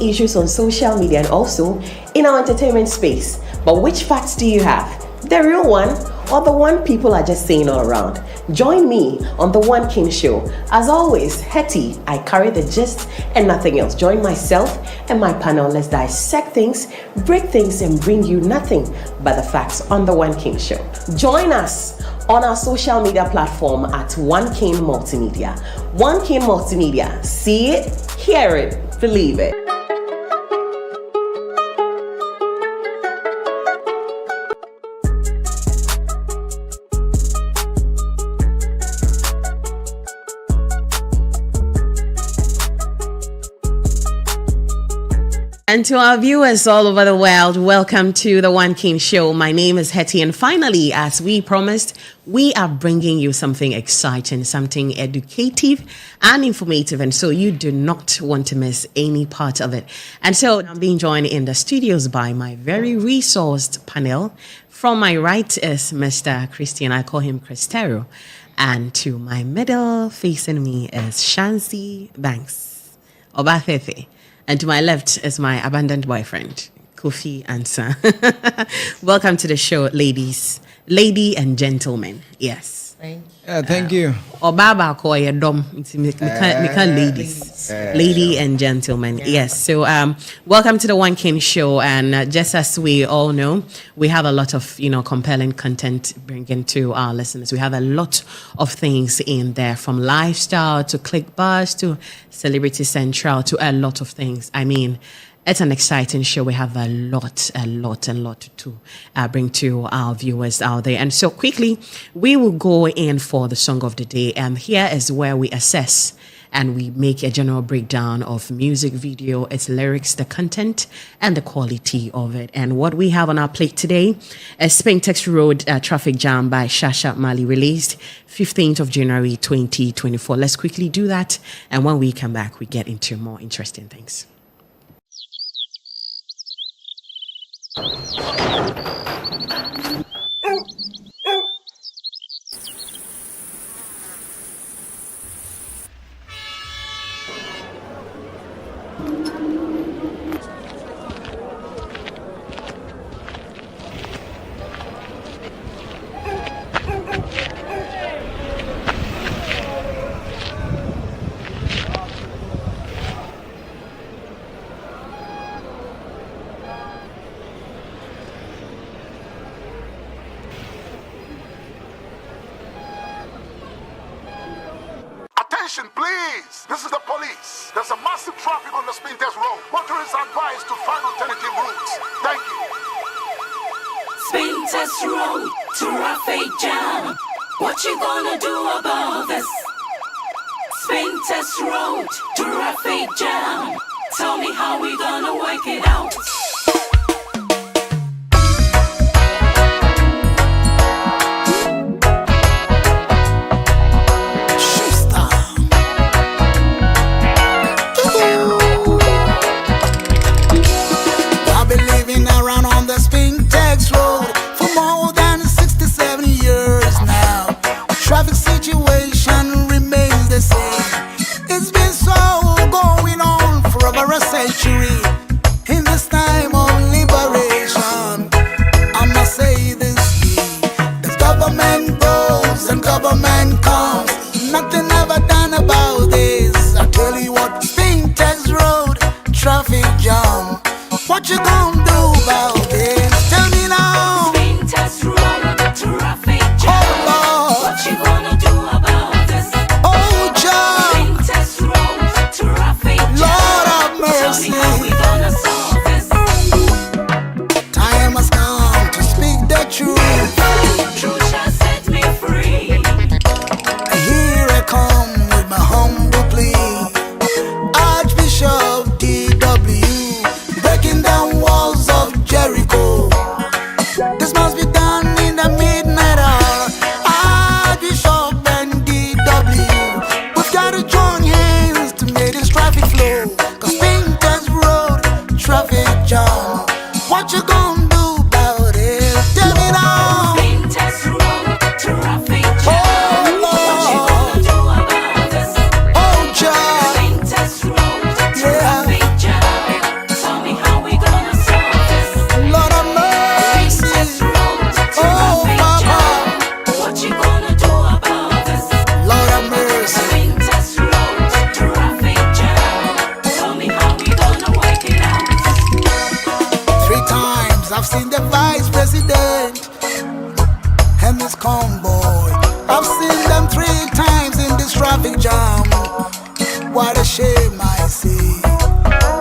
issues on social media and also in our entertainment space. But which facts do you have? The real one or the one people are just saying all around? Join me on The One King Show. As always, Hetty, I carry the gist and nothing else. Join myself and my panel. Let's dissect things, break things, and bring you nothing but the facts on The One King Show. Join us on our social media platform at One King Multimedia. One King Multimedia. See it, hear it, believe it. And to our viewers all over the world, welcome to The One King Show. My name is Hetty, and finally, as we promised, we are bringing you something exciting, something educative and informative, and so you do not want to miss any part of it. And so I'm being joined in the studios by my very resourced panel. From my right is Mr. Christian, I call him Cristero, and to my middle, facing me is Shancy Banks Obafefe. And to my left is my abandoned boyfriend, Kofi Ansah. Welcome to the show, ladies, lady and gentlemen. Yes. Thank you. Obaba ko ye dom. Ladies, lady and gentlemen. Yes. So, welcome to the One King Show. And just as we all know, we have a lot of compelling content bringing to our listeners. We have a lot of things in there, from lifestyle to click bars to Celebrity Central to a lot of things. I mean, it's an exciting show. We have a lot to bring to our viewers out there. And so quickly, we will go in for the song of the day. And here is where we assess and we make a general breakdown of music video, its lyrics, the content, and the quality of it. And what we have on our plate today is Spintex Road Traffic Jam by Shasha Marley, released 15th of January 2024. Let's quickly do that. And when we come back, we get into more interesting things. Attention, please! This is the police. There's a massive traffic on the Spintex Road. Motorists are advised to find alternative routes. Thank you. Spintex Road, traffic jam. What you gonna do about this? Spintex Road, traffic jam. Tell me how we gonna work it out. Traffic situation remains the same. It's been so going on for over a century. In this time of liberation, I must say this: the government goes and government comes. Nothing ever done about this. I tell you what, Spintex Road traffic jam. What you gonna do about this? Tell me now. Spintex Road traffic jam. What you gonna do about this? Oh, John. Spintex Road traffic jam. Lord have mercy. Tell me how we gonna solve this. Time has come to speak the truth. Truth shall set me free. Here I come with my humble plea. Archbishop D.W. breaking down walls of Jericho. This must be done in the midnight hour. Archbishop and D.W. we've got to join hands to make this traffic flow. Cause Spintex Road traffic jam. What you gonna do about it? Tell me now. Spintex Road traffic jam. Oh, What you gonna do about this? Oh, John. Spintex Road traffic jam. I've seen the vice president and his convoy. I've seen them 3 times in this traffic jam. What a shame, I see.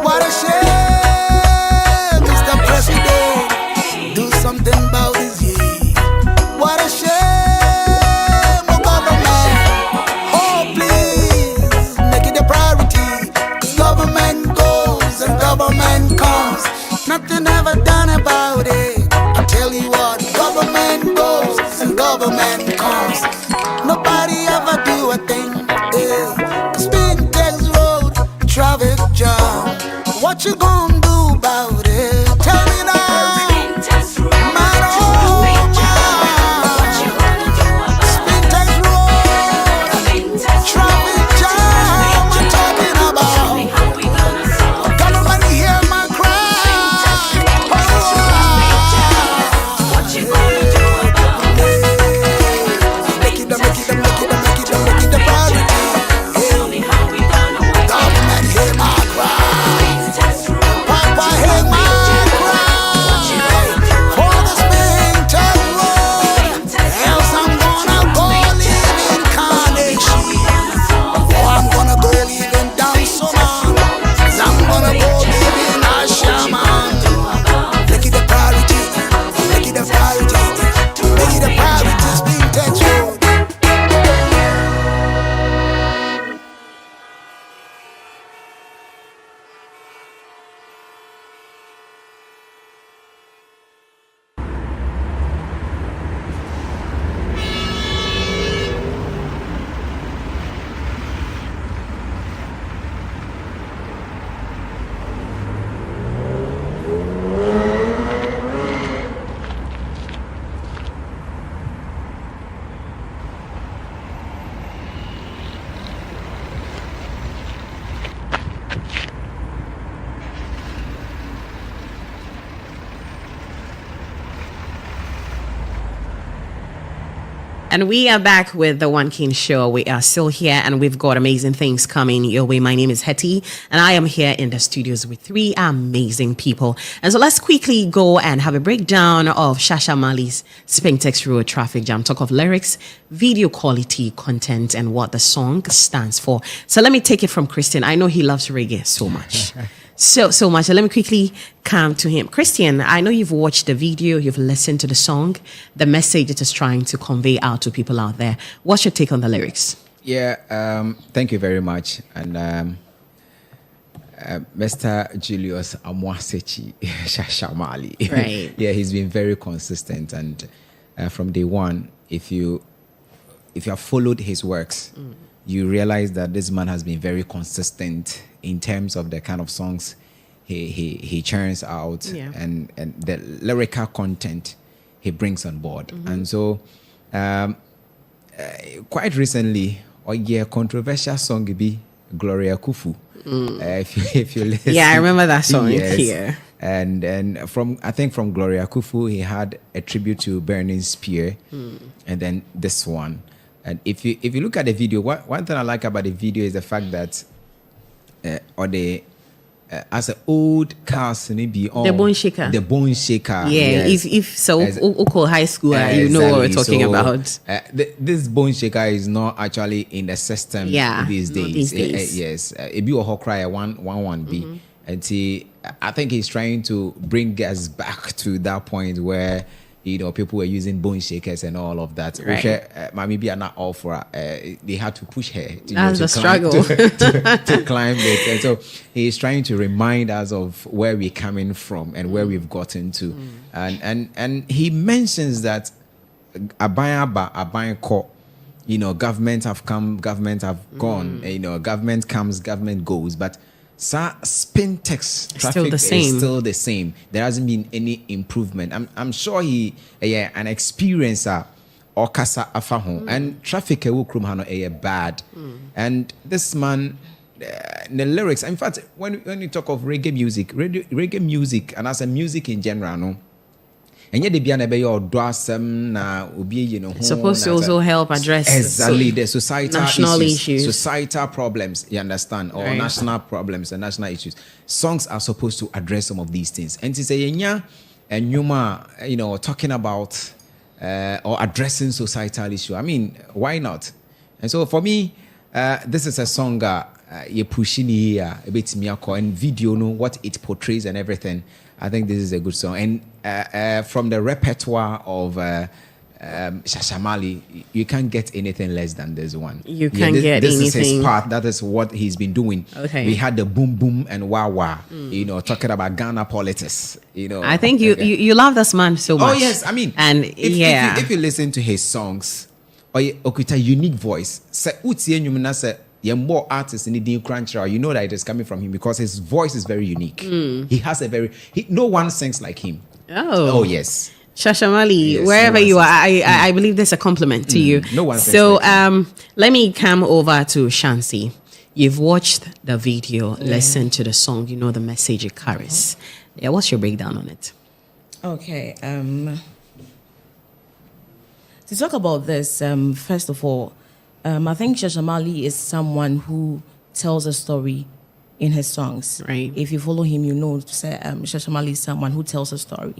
What a shame, Mr. President. Do something about this year. What a shame, oh government. Oh, please, make it a priority. 'Cause government goes and government comes. Nothing ever done about it. I tell you what, government goes and government comes. Nobody ever do a thing. Spin text road, traffic jam. What you gonna do about it? Tell me now. Man, oh man. Spin text road, traffic jam. I'm talking about. Government hear my cry. Make it a priority. Government hear my cry. Papa hear my cry. For the spin text road, else I'm gonna go live in Carnation. Or I'm gonna go live in Dansoman. 'Cause I'm gonna go live in Ashaman. Make it a priority. Make it a priority. Make it a priority. Spin text road. And we are back with the One King Show. We are still here and we've got amazing things coming your way. My name is Hetty and I am here in the studios with 3 amazing people. And so let's quickly go and have a breakdown of Shasha Marley's Spintex Road Traffic Jam. Talk of lyrics, video quality, content, and what the song stands for. So let me take it from Christian. I know he loves reggae so much. So much. So let me quickly come to him. Christian, I know you've watched the video, you've listened to the song, the message it is trying to convey out to people out there. What's your take on the lyrics? Yeah, thank you very much. And Mr. Julius Amwasechi Shasha Marley. Right. Yeah, he's been very consistent. And from day one, if you have followed his works, you realize that this man has been very consistent in terms of the kind of songs he churns out and the lyrical content he brings on board. And so quite recently, a controversial song be Gloria Kufu. If you listen, Yeah, I remember that song. yes. Here. And from Gloria Kufu, he had a tribute to Burning Spear, and then this one. And if you look at the video, one thing I like about the video is the fact that as an old cast maybe on The Bone Shaker. The Bone Shaker. Yeah, yes. if so, Uko high school, you know what we're talking about. This Bone Shaker is not actually in the system these not days. these days. Yes, it be a whole cry 111B, and see, I think he's trying to bring us back to that point where people were using bone shakers and all of that. Right. Which maybe are not all for they had to push her to, That's the struggle. to climb it. And so he's trying to remind us of where we're coming from and where we've gotten to. And he mentions that Abayan Ko, government have come, government have gone, government comes, government goes, but Spintex traffic is still the same. There hasn't been any improvement. I'm sure he an experiencer or kasa afaho and traffic will bad. And this man, the lyrics. In fact, when you talk of reggae music, and as a music in general, no. And yet, supposed to also help address exactly the societal national issues, societal problems. You understand, or national problems and national issues. Songs are supposed to address some of these things. And to say, and Yuma, talking about or addressing societal issue. I mean, why not? And so for me, this is a song you pushing here a bit miyako and video what it portrays and everything. I think this is a good song. And from the repertoire of Shasha Marley, you can't get anything less than this one. You can't get this anything. This is his part. That is what he's been doing. Okay. We had the boom boom and wah wah. Talking about Ghana politics. I think you love this man so much. Oh yes, I mean, and if you listen to his songs, or with a unique voice, more artists in the crunch, you know that it is coming from him because his voice is very unique. He has no one sings like him. Oh yes. Shasha Marley, yes, wherever you are, I believe there's a compliment to you. No one. So let me come over to Shancy. You've watched the video, listened to the song, you know the message it carries. Yeah, what's your breakdown on it? Okay. To talk about this, first of all, I think Shasha Marley is someone who tells a story in his songs. Right. If you follow him, you know Shasha Marley is someone who tells a story.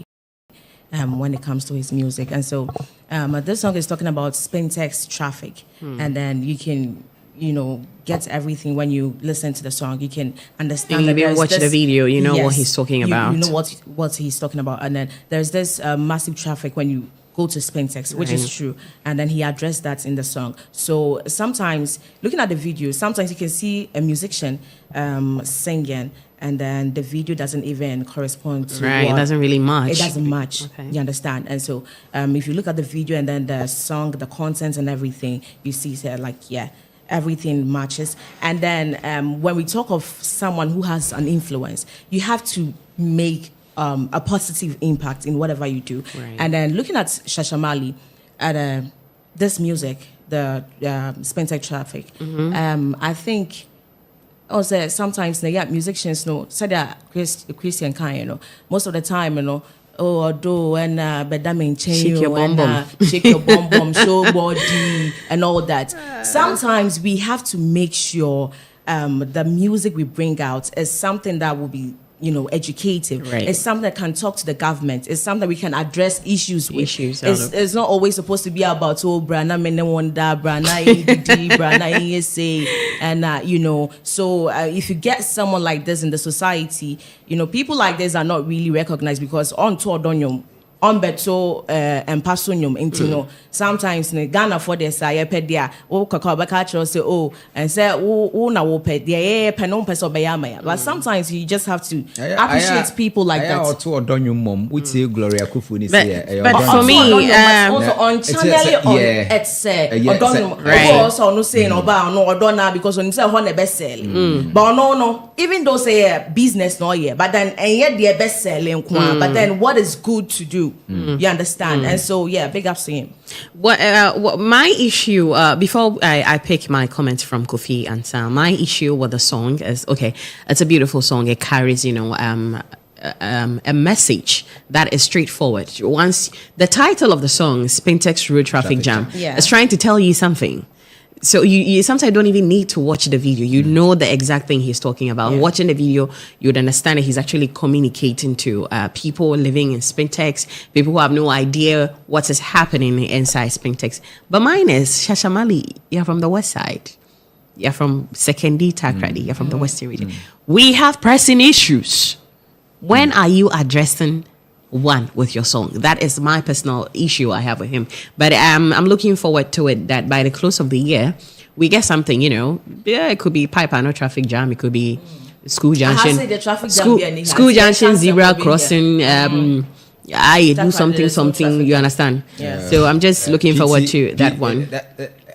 When it comes to his music. And so this song is talking about Spintex traffic. And then you can, get everything when you listen to the song. You can understand. And you watch the video, you know what he's talking about. You know what he's talking about. And then there's this massive traffic when you go to Spintex, which is true. And then he addressed that in the song. So sometimes, looking at the video, sometimes you can see a musician singing, and then the video doesn't even correspond to it doesn't really match. It doesn't match. Okay. You understand? And so if you look at the video and then the song, the content and everything, you see everything matches. And then when we talk of someone who has an influence, you have to make a positive impact in whatever you do. Right. And then looking at Shasha Marley, at this music, the Spintex traffic, I think also sometimes musicians say that Christian kind, most of the time, shake your bum bum, shake your bum bum, show body and all that. Sometimes we have to make sure the music we bring out is something that will be educative. Right. It's something that can talk to the government. It's something we can address issues with. It's not always supposed to be about brana mene wonder, brana EDD, brana ESA, and So if you get someone like this in the society, people like this are not really recognized because on tour don't on beto and pasunium into sometimes Ghana for this pedia say and say na wo pedia penon peso bayama. But sometimes you just have to appreciate people like that. Gloria Kufuni but for me also on channel on it's also no saying about no odona because when you say on the best selling but no even though say business no but then and yet the best selling but then what is good to do. You understand? And so, big ups to him. What my issue, before I pick my comments from Kofi Ansah, my issue with the song is, it's a beautiful song. It carries, a message that is straightforward. Once the title of the song, Spintex Road Traffic Jam, is trying to tell you something. So you sometimes don't even need to watch the video. You know the exact thing he's talking about. Yeah. Watching the video, you'd understand that he's actually communicating to people living in Spintex, people who have no idea what is happening inside Spintex. But mine is Shasha Marley. You're from the west side. You're from Sekendi Takrady. You're from the western region. We have pressing issues. When are you addressing one with your song? That is my personal issue I have with him. But I'm looking forward to it that by the close of the year, we get something, it could be pipe and no traffic jam. It could be school junction. School junction, zebra crossing. I do something, you understand? Yeah. So I'm just looking forward to that one.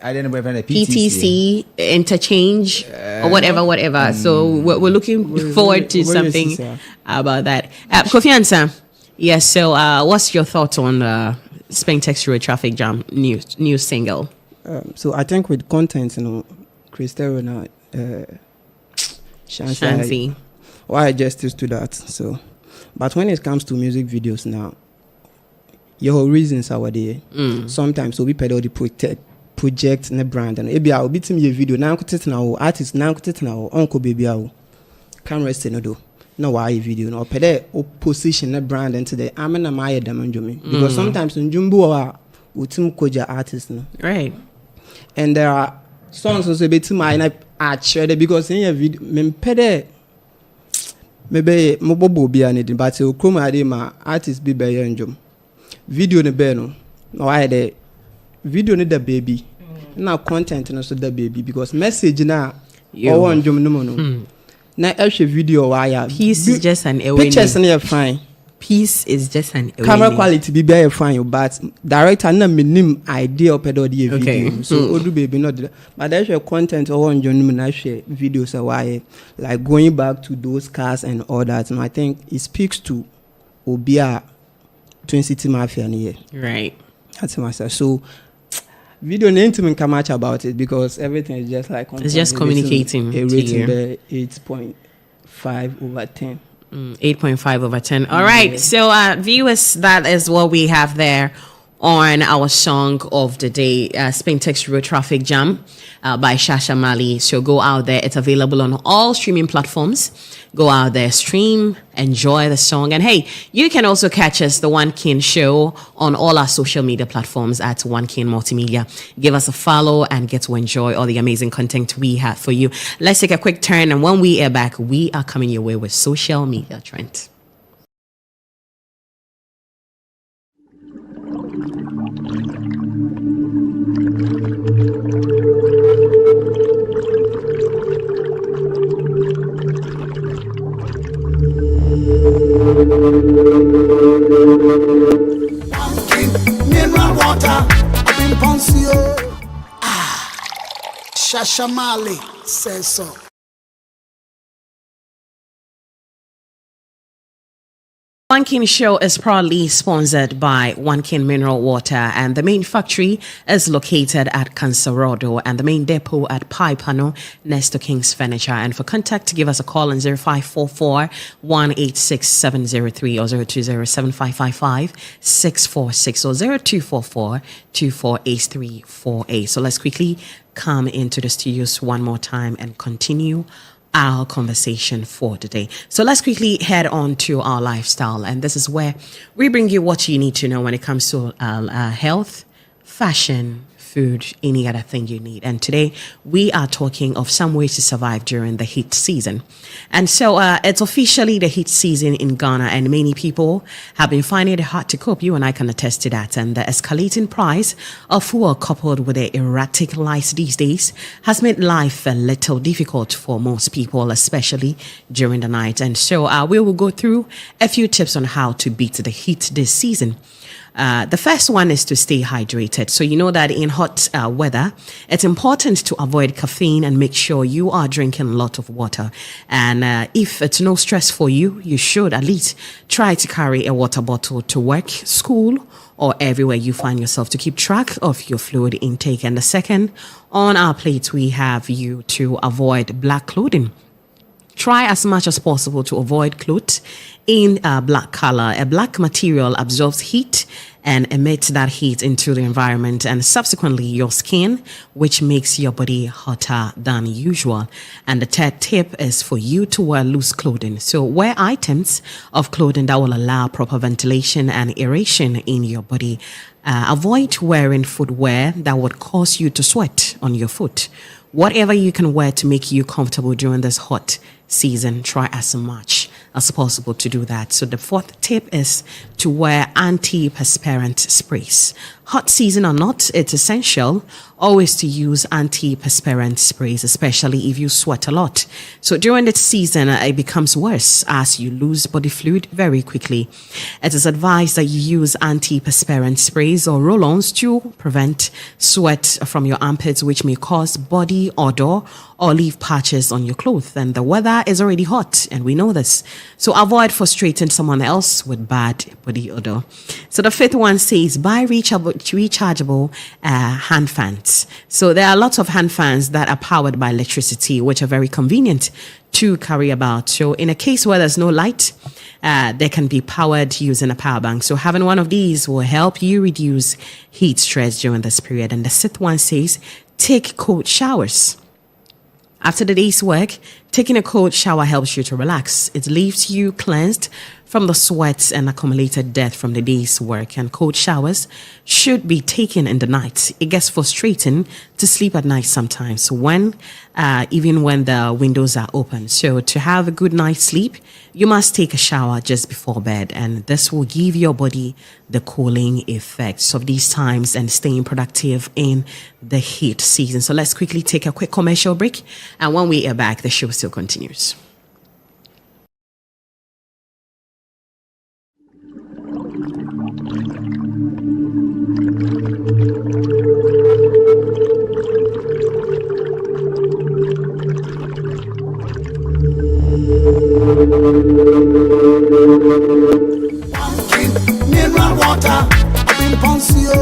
I don't know whether PTC interchange or whatever. So we're looking forward to something about that. Kofi Ansah. Yes, so what's your thoughts on Spintex Road Traffic Jam new single? So I think with content, Christelle Shancy, why justice to that. So, but when it comes to music videos now, your reasons are there. Sometimes we pedal the project and brand and maybe I'll beat me a video now. Artist now, uncle baby, camera no do. no why video no pede position a brand into the amena my dem because sometimes in jumbo utim koja artist no right, and there are songs also bit my share because in your video me pede maybe mobobo bi anid but o chroma ade ma artist bi be njom video ne be no why the video ne the baby na content no so the baby because message na o njom no no na ehwe video why peace is just an pictures na fine. Peace is just an camera quality be very fine, but director na minim idea of the video. Okay. So odu baby not but there's your content or on journey na share videos why like going back to those cars and all that. And I think it speaks to Obia Twin City Mafia here. Right. That's myself. So video name to me come much about it because everything is just like it's just communicating. A rating there 8.5 over 10. 8.5 over 10. All right. So, viewers, that is what we have there on our song of the day, Spintex Road Traffic Jam by Shasha Marley. So go out there. It's available on all streaming platforms. Go out there, stream, enjoy the song. And hey, you can also catch us, The One King Show, on all our social media platforms at One King Multimedia. Give us a follow and get to enjoy all the amazing content we have for you. Let's take a quick turn. And when we are back, we are coming your way with social media trend. Mineral water, I've been Poncio. Shasha Marley says so. One King Show is proudly sponsored by One King Mineral Water, and the main factory is located at Cancerado and the main depot at Paipano next to King's Furniture. And for contact, give us a call on 0544 186 703 or 020 7555 646 or 0244 248348. So let's quickly come into the studios one more time and continue our conversation for today. So let's quickly head on to our lifestyle, and this is where we bring you what you need to know when it comes to health, fashion, food, any other thing you need. And today we are talking of some ways to survive during the heat season. And so it's officially the heat season in Ghana, and many people have been finding it hard to cope. You and I can attest to that. And the escalating price of fuel coupled with the erratic lights these days has made life a little difficult for most people, especially during the night. And so we will go through a few tips on how to beat the heat this season. The first one is to stay hydrated. So you know that in hot weather, it's important to avoid caffeine and make sure you are drinking a lot of water. And if it's no stress for you, you should at least try to carry a water bottle to work, school, or everywhere you find yourself to keep track of your fluid intake. And the second, on our plate, we have you to avoid black clothing. Try as much as possible to avoid clothes in black color. A black material absorbs heat and emits that heat into the environment and subsequently your skin, which makes your body hotter than usual. And the third tip is for you to wear loose clothing. So wear items of clothing that will allow proper ventilation and aeration in your body. Avoid wearing footwear that would cause you to sweat on your foot. Whatever you can wear to make you comfortable during this hot season, try as much as possible to do that. So the fourth tip is to wear antiperspirant sprays. Hot season or not, it's essential always to use antiperspirant sprays, especially if you sweat a lot. So during this season, it becomes worse as you lose body fluid very quickly. It is advised that you use antiperspirant sprays or roll-ons to prevent sweat from your armpits, which may cause body odor or leave patches on your clothes. And the weather is already hot, and we know this. So avoid frustrating someone else with bad body odor. So the fifth one says, buy rechargeable hand fans. So there are lots of hand fans that are powered by electricity, which are very convenient to carry about. So in a case where there's no light, they can be powered using a power bank. So having one of these will help you reduce heat stress during this period. And the sixth one says, take cold showers. After the day's work, Taking a cold shower helps you to relax. It leaves you cleansed from the sweats and accumulated dirt from the day's work. And cold showers should be taken in the night. It gets frustrating to sleep at night sometimes, even when the windows are open. So to have a good night's sleep, you must take a shower just before bed, and this will give your body the cooling effects of these times and staying productive in the heat season. So let's quickly take a quick commercial break, and when we are back, the show still continues. Mineral water, I've been Poncio.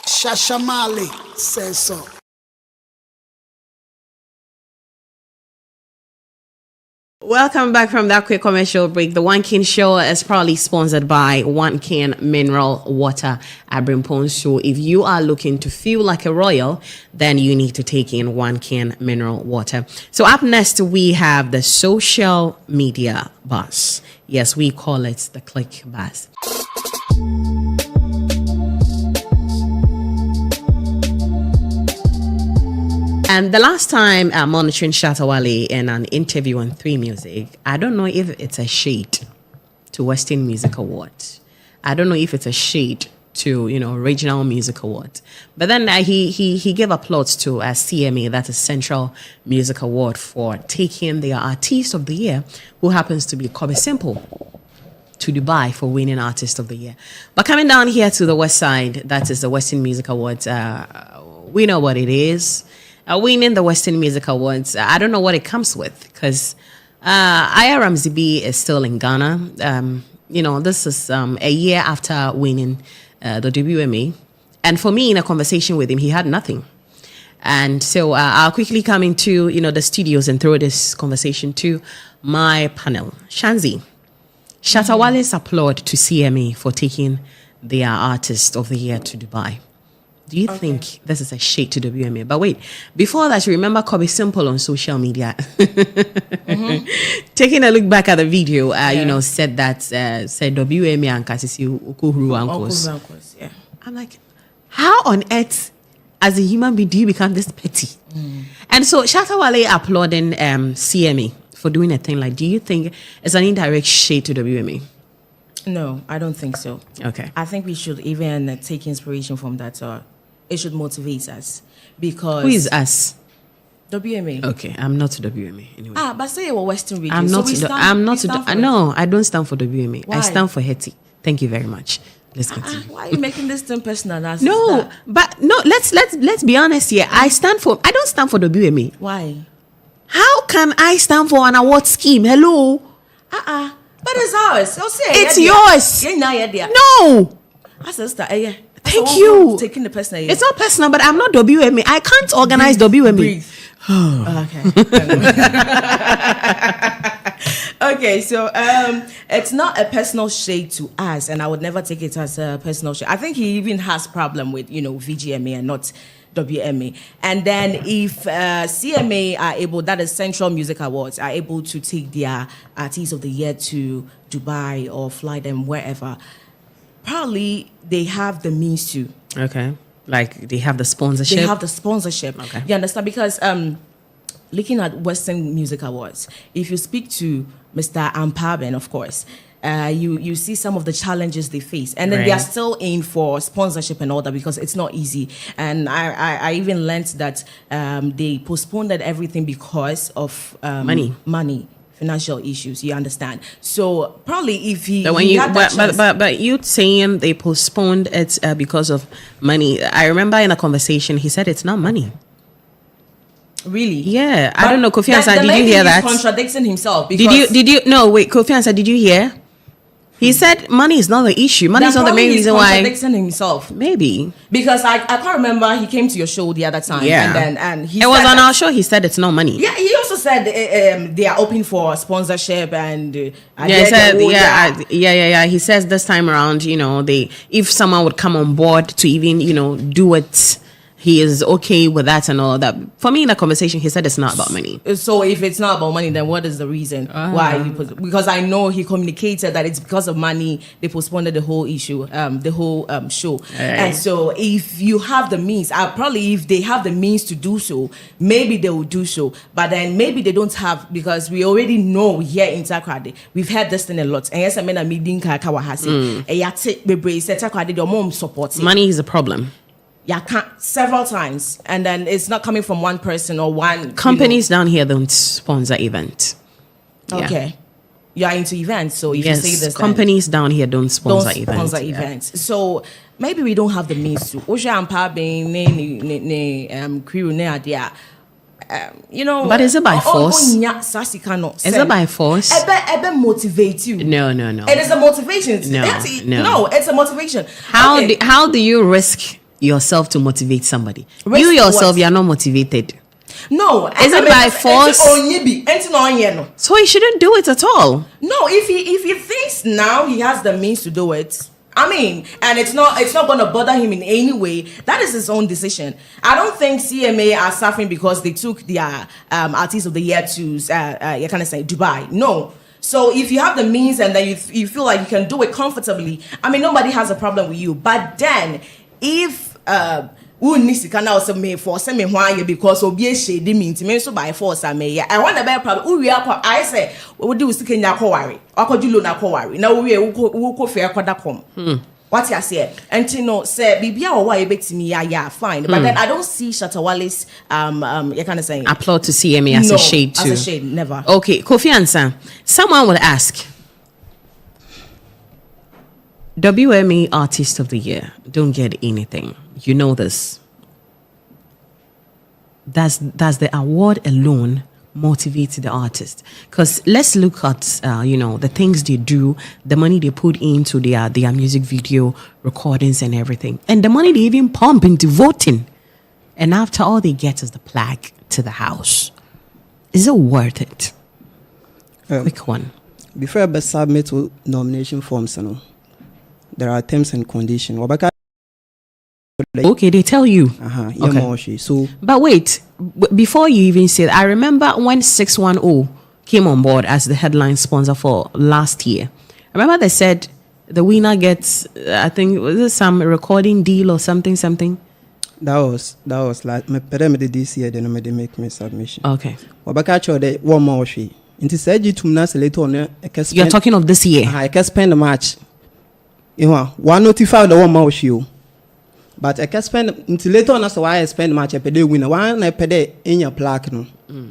Shasha Marley says so. Welcome back from that quick commercial break. The One King Show is proudly sponsored by One King Mineral Water at Brimpon. So if you are looking to feel like a royal, then you need to take in One King Mineral Water. So up next, we have the social media buzz. Yes, we call it the click buzz. And the last time I'm monitoring Shatta Wale in an interview on 3 Music, I don't know if it's a shade to Western Music Awards. I don't know if it's a shade to, Regional Music Awards. But then he gave applause to CMA, that's a Central Music Award, for taking their Artist of the Year, who happens to be Kobe Simple, to Dubai for winning Artist of the Year. But coming down here to the West Side, that is the Western Music Awards, we know what it is. Winning the Western Music Awards, I don't know what it comes with, because Aya Ramzibi is still in Ghana. This is a year after winning the WMA. And for me, in a conversation with him, he had nothing. And so I'll quickly come into, the studios and throw this conversation to my panel. Shancy, Shatta Wale's applaud to CMA for taking their Artist of the Year to Dubai. Do you think this is a shade to WMA? But wait, before that, remember Kobe Simple on social media. Taking a look back at the video, said that, said WMA and Kasisi Ukuhuru uncles. Yeah. I'm like, how on earth, as a human being, do you become this petty? And so Shatta Wale applauding CMA for doing a thing like, do you think it's an indirect shade to WMA? No, I don't think so. Okay. I think we should even take inspiration from that. It should motivate us, because... Who is us? WMA. Okay, I'm not WMA anyway. But say we're Western region. I don't stand for WMA. Why? I stand for Hetty. Thank you very much. Let's continue. Why are you making this thing personal? Let's be honest here. I don't stand for WMA. Why? How can I stand for an award scheme? Hello? But it's ours. It's yours. No. Yeah. Thank you. Taking the personal. It's not personal, but I'm not WMA. I can't organize WMA. Breathe. Okay. Okay, so it's not a personal shade to us, and I would never take it as a personal shade. I think he even has problem with VGMA and not WMA. And then if CMA are able, that is Central Music Awards, are able to take their Artist of the Year to Dubai or fly them wherever, probably they have the means to. Okay. Like they have the sponsorship? They have the sponsorship. Okay. You understand? Because looking at Western Music Awards, if you speak to Mr. Ampaben, of course, you see some of the challenges they face. And then they are still in for sponsorship and all that, because it's not easy. And I even learned that they postponed everything because of money. Financial issues, you understand? So probably if he, but you saying they postponed it because of money. I remember in a conversation he said it's not money. Really? Yeah, I don't know. Kofi Ansah, did you hear that? Contradicting himself. Because did you? No, wait, Kofi Ansah, did you hear? He said money is not the issue. Money is not the main reason why. He's contradicting himself. Maybe. Because I can't remember, he came to your show the other time. Yeah. And he it was on our show, he said it's not money. Yeah, he also said they are open for sponsorship and... He says this time around, if someone would come on board to even, do it he is okay with that and all that. For me, in the conversation, he said it's not about money. So if it's not about money, then what is the reason why? Because I know he communicated that it's because of money they postponed the whole issue, the whole show. And so if you have the means, probably if they have the means to do so, maybe they will do so. But then maybe they don't have, because we already know here in Takrade, we've heard this thing a lot. And yes, I mean, I'm meeting Kawahasi. Money is a problem. Several times, and then it's not coming from one person or one companies down here don't sponsor events. Okay, you are into events, so if you say this, companies down here don't sponsor events. So maybe we don't have the means to. You know, but is it by force? Is it by force? Ebe motivate you. No. It is a motivation. No, it's a motivation. How do you risk yourself to motivate somebody? You yourself, you are not motivated. No, is it by force? So he shouldn't do it at all. No, if he thinks now he has the means to do it, I mean, and it's not going to bother him in any way. That is his own decision. I don't think CMA are suffering because they took their Artist of the Year to you kind of say Dubai. No. So if you have the means and then you feel like you can do it comfortably, I mean, nobody has a problem with you. But then if can also may force me why because obi shady means me so by force I may I want a better problem. I say we do stick in your worry. Okojulo na worry. Now we ko fair kwada what you say? And you know, say bibia or why bet me yeah fine. But then I don't see Shatta Wale's you kind of saying applaud to CMA as a shade too. As a shade, never. Okay, Kofi Ansah. Someone will ask, WMA Artist of the Year don't get anything. You know this. Does the award alone motivate the artist? Because let's look at the things they do, the money they put into their music video recordings and everything, and the money they even pump into voting, and after all they get is the plaque to the house. Is it worth it? Quick one. Before I submit nomination forms, there are terms and conditions. Okay, they tell you. Okay. So, but wait, before you even say that, I remember when 610 came on board as the headline sponsor for last year. I remember they said the winner gets, I think, was it some recording deal or something? That was like my pyramid this year. Then I make my submission. Okay. One more she. You're talking of this year. I can spend a match. One notify the one more show. But I can spend until later on. That's why I spend much a day winner. One I pay in your plaque. No.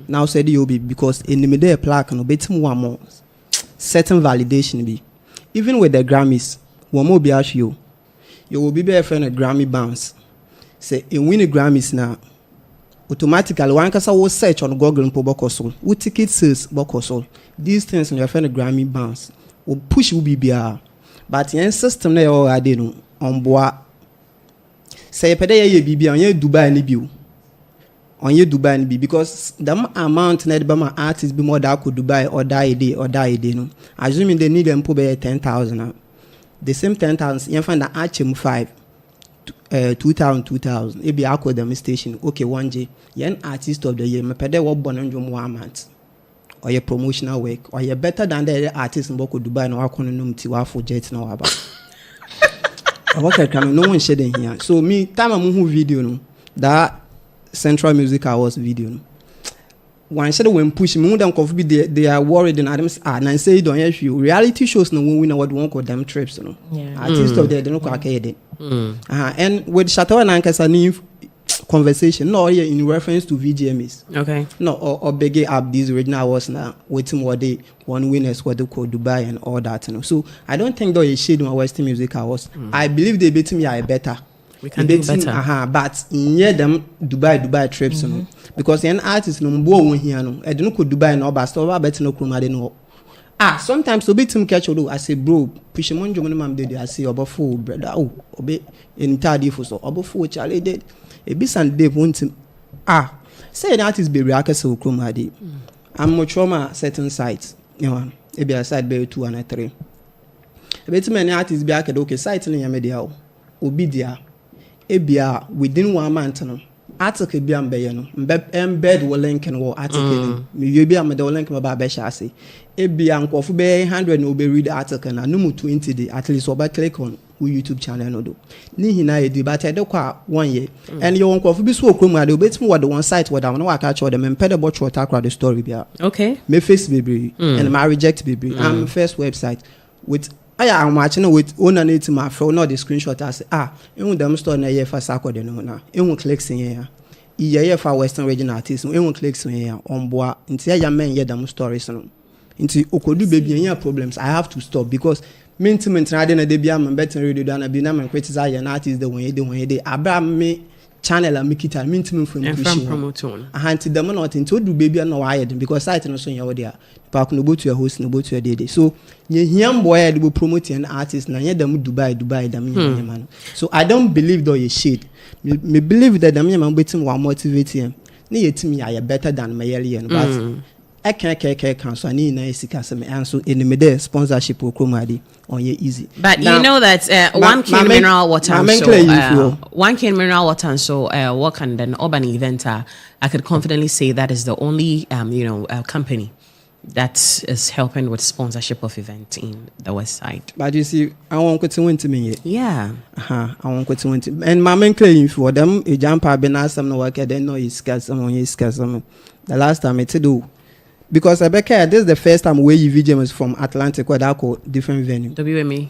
Now said you be because in the middle plaque no bit one more certain validation be. Even with the Grammys, one more be ask you will be a friend a Grammy bounce. Say in win the Grammys now. Automatically one can will search on Google and Pobokosol. What ticket sales Bokosol. These things in your friend a Grammy bounce will push will be BR. But in system they all I did on board. Say ye bibi on ye Dubai ni biu. On ye Dubai ni bi because the amount net by my artists be more that could Dubai or die a day no. Assuming they need them put 10,000. The same 10,000 you find the HM 5 2000 it be aqua them station okay 1G yen artist of the year me pede wo born on 1 month or your promotional work or you better than the artist in Boko Dubai no akon no mti wa for jet no aba. Okay, no one shedding here. So me time I'm who video no that Central Music Awards video no. One said when push me them coffee they are worried and Adams and say don't you reality shows no win award one call them trips no. Yeah. Artist of the no kwakede. And with Shatta and Ankasa conversation no here in reference to VGMAs. Okay. No or beg up these original awards now waiting what they one winners what they call Dubai and all that you know. So I don't think though is shade on Western Music Awards. I believe they beat me are better. We can do better. But near them Dubai trips you know. Because an artist no mbo here no. I don't go Dubai no but so better no kroma de no. Sometimes so bit him catch I say bro push him on German man did I say obafo brother obe in tadi for so obafo Charlie did a bit and Dave won't him say an artist be reactors so kroma de. I'm more trauma certain sites you know e be a side be 2 and 3 a bit many artists be okay site in your media obi dia ebia within 1 month no article bi am be ye no embed wo link no wo article me wie bi am de wo link me ba be sha ase ebia nkofo be 100 no be read article na no mu 20 dey at least oba click on who YouTube channel no do ni hina e di but e de kwa 1 year and you nkofo bi so okrom ade obetimi wo de one site wo da no wa ka cho dem empede bo cho takra the story bia okay me face baby and my reject baby I'm first website with I'm watching with owner need to my phone not the screenshot as you them store na here for sako de no na you clicks in here yeah for western region artist you clicks in here on boa nti ya men here them stories no nti okodu baby any problems I have to stop because maintenance na dey bia am better radio na bi na man criticize an artist the one dey abra me channel and make it a minimum from promotion. Anti them not into do baby and no wired because site no so you there. Park no go to your host, no go to your day. So you young boy will promote an artist na them Dubai them man. So I don't believe though you shade. Me believe that them man waiting one motivate him. Ni yetimi are better than my alien but I can't so I need na sika me answer in the there sponsorship or chromadi on ye easy. But now, you know that one can mineral water and so one can mineral water and so work and then urban event I could confidently say that is the only company that is helping with sponsorship of event in the West Side. But you see, I won't go to win to me. Yeah. I won't go to win to and my main claim for them a jump I've been asked some no work then no is scarce someone is scarce the last time it's to do. Because Rebecca, this is the first time where you VJ was from Atlantic, where that go different venue. WME.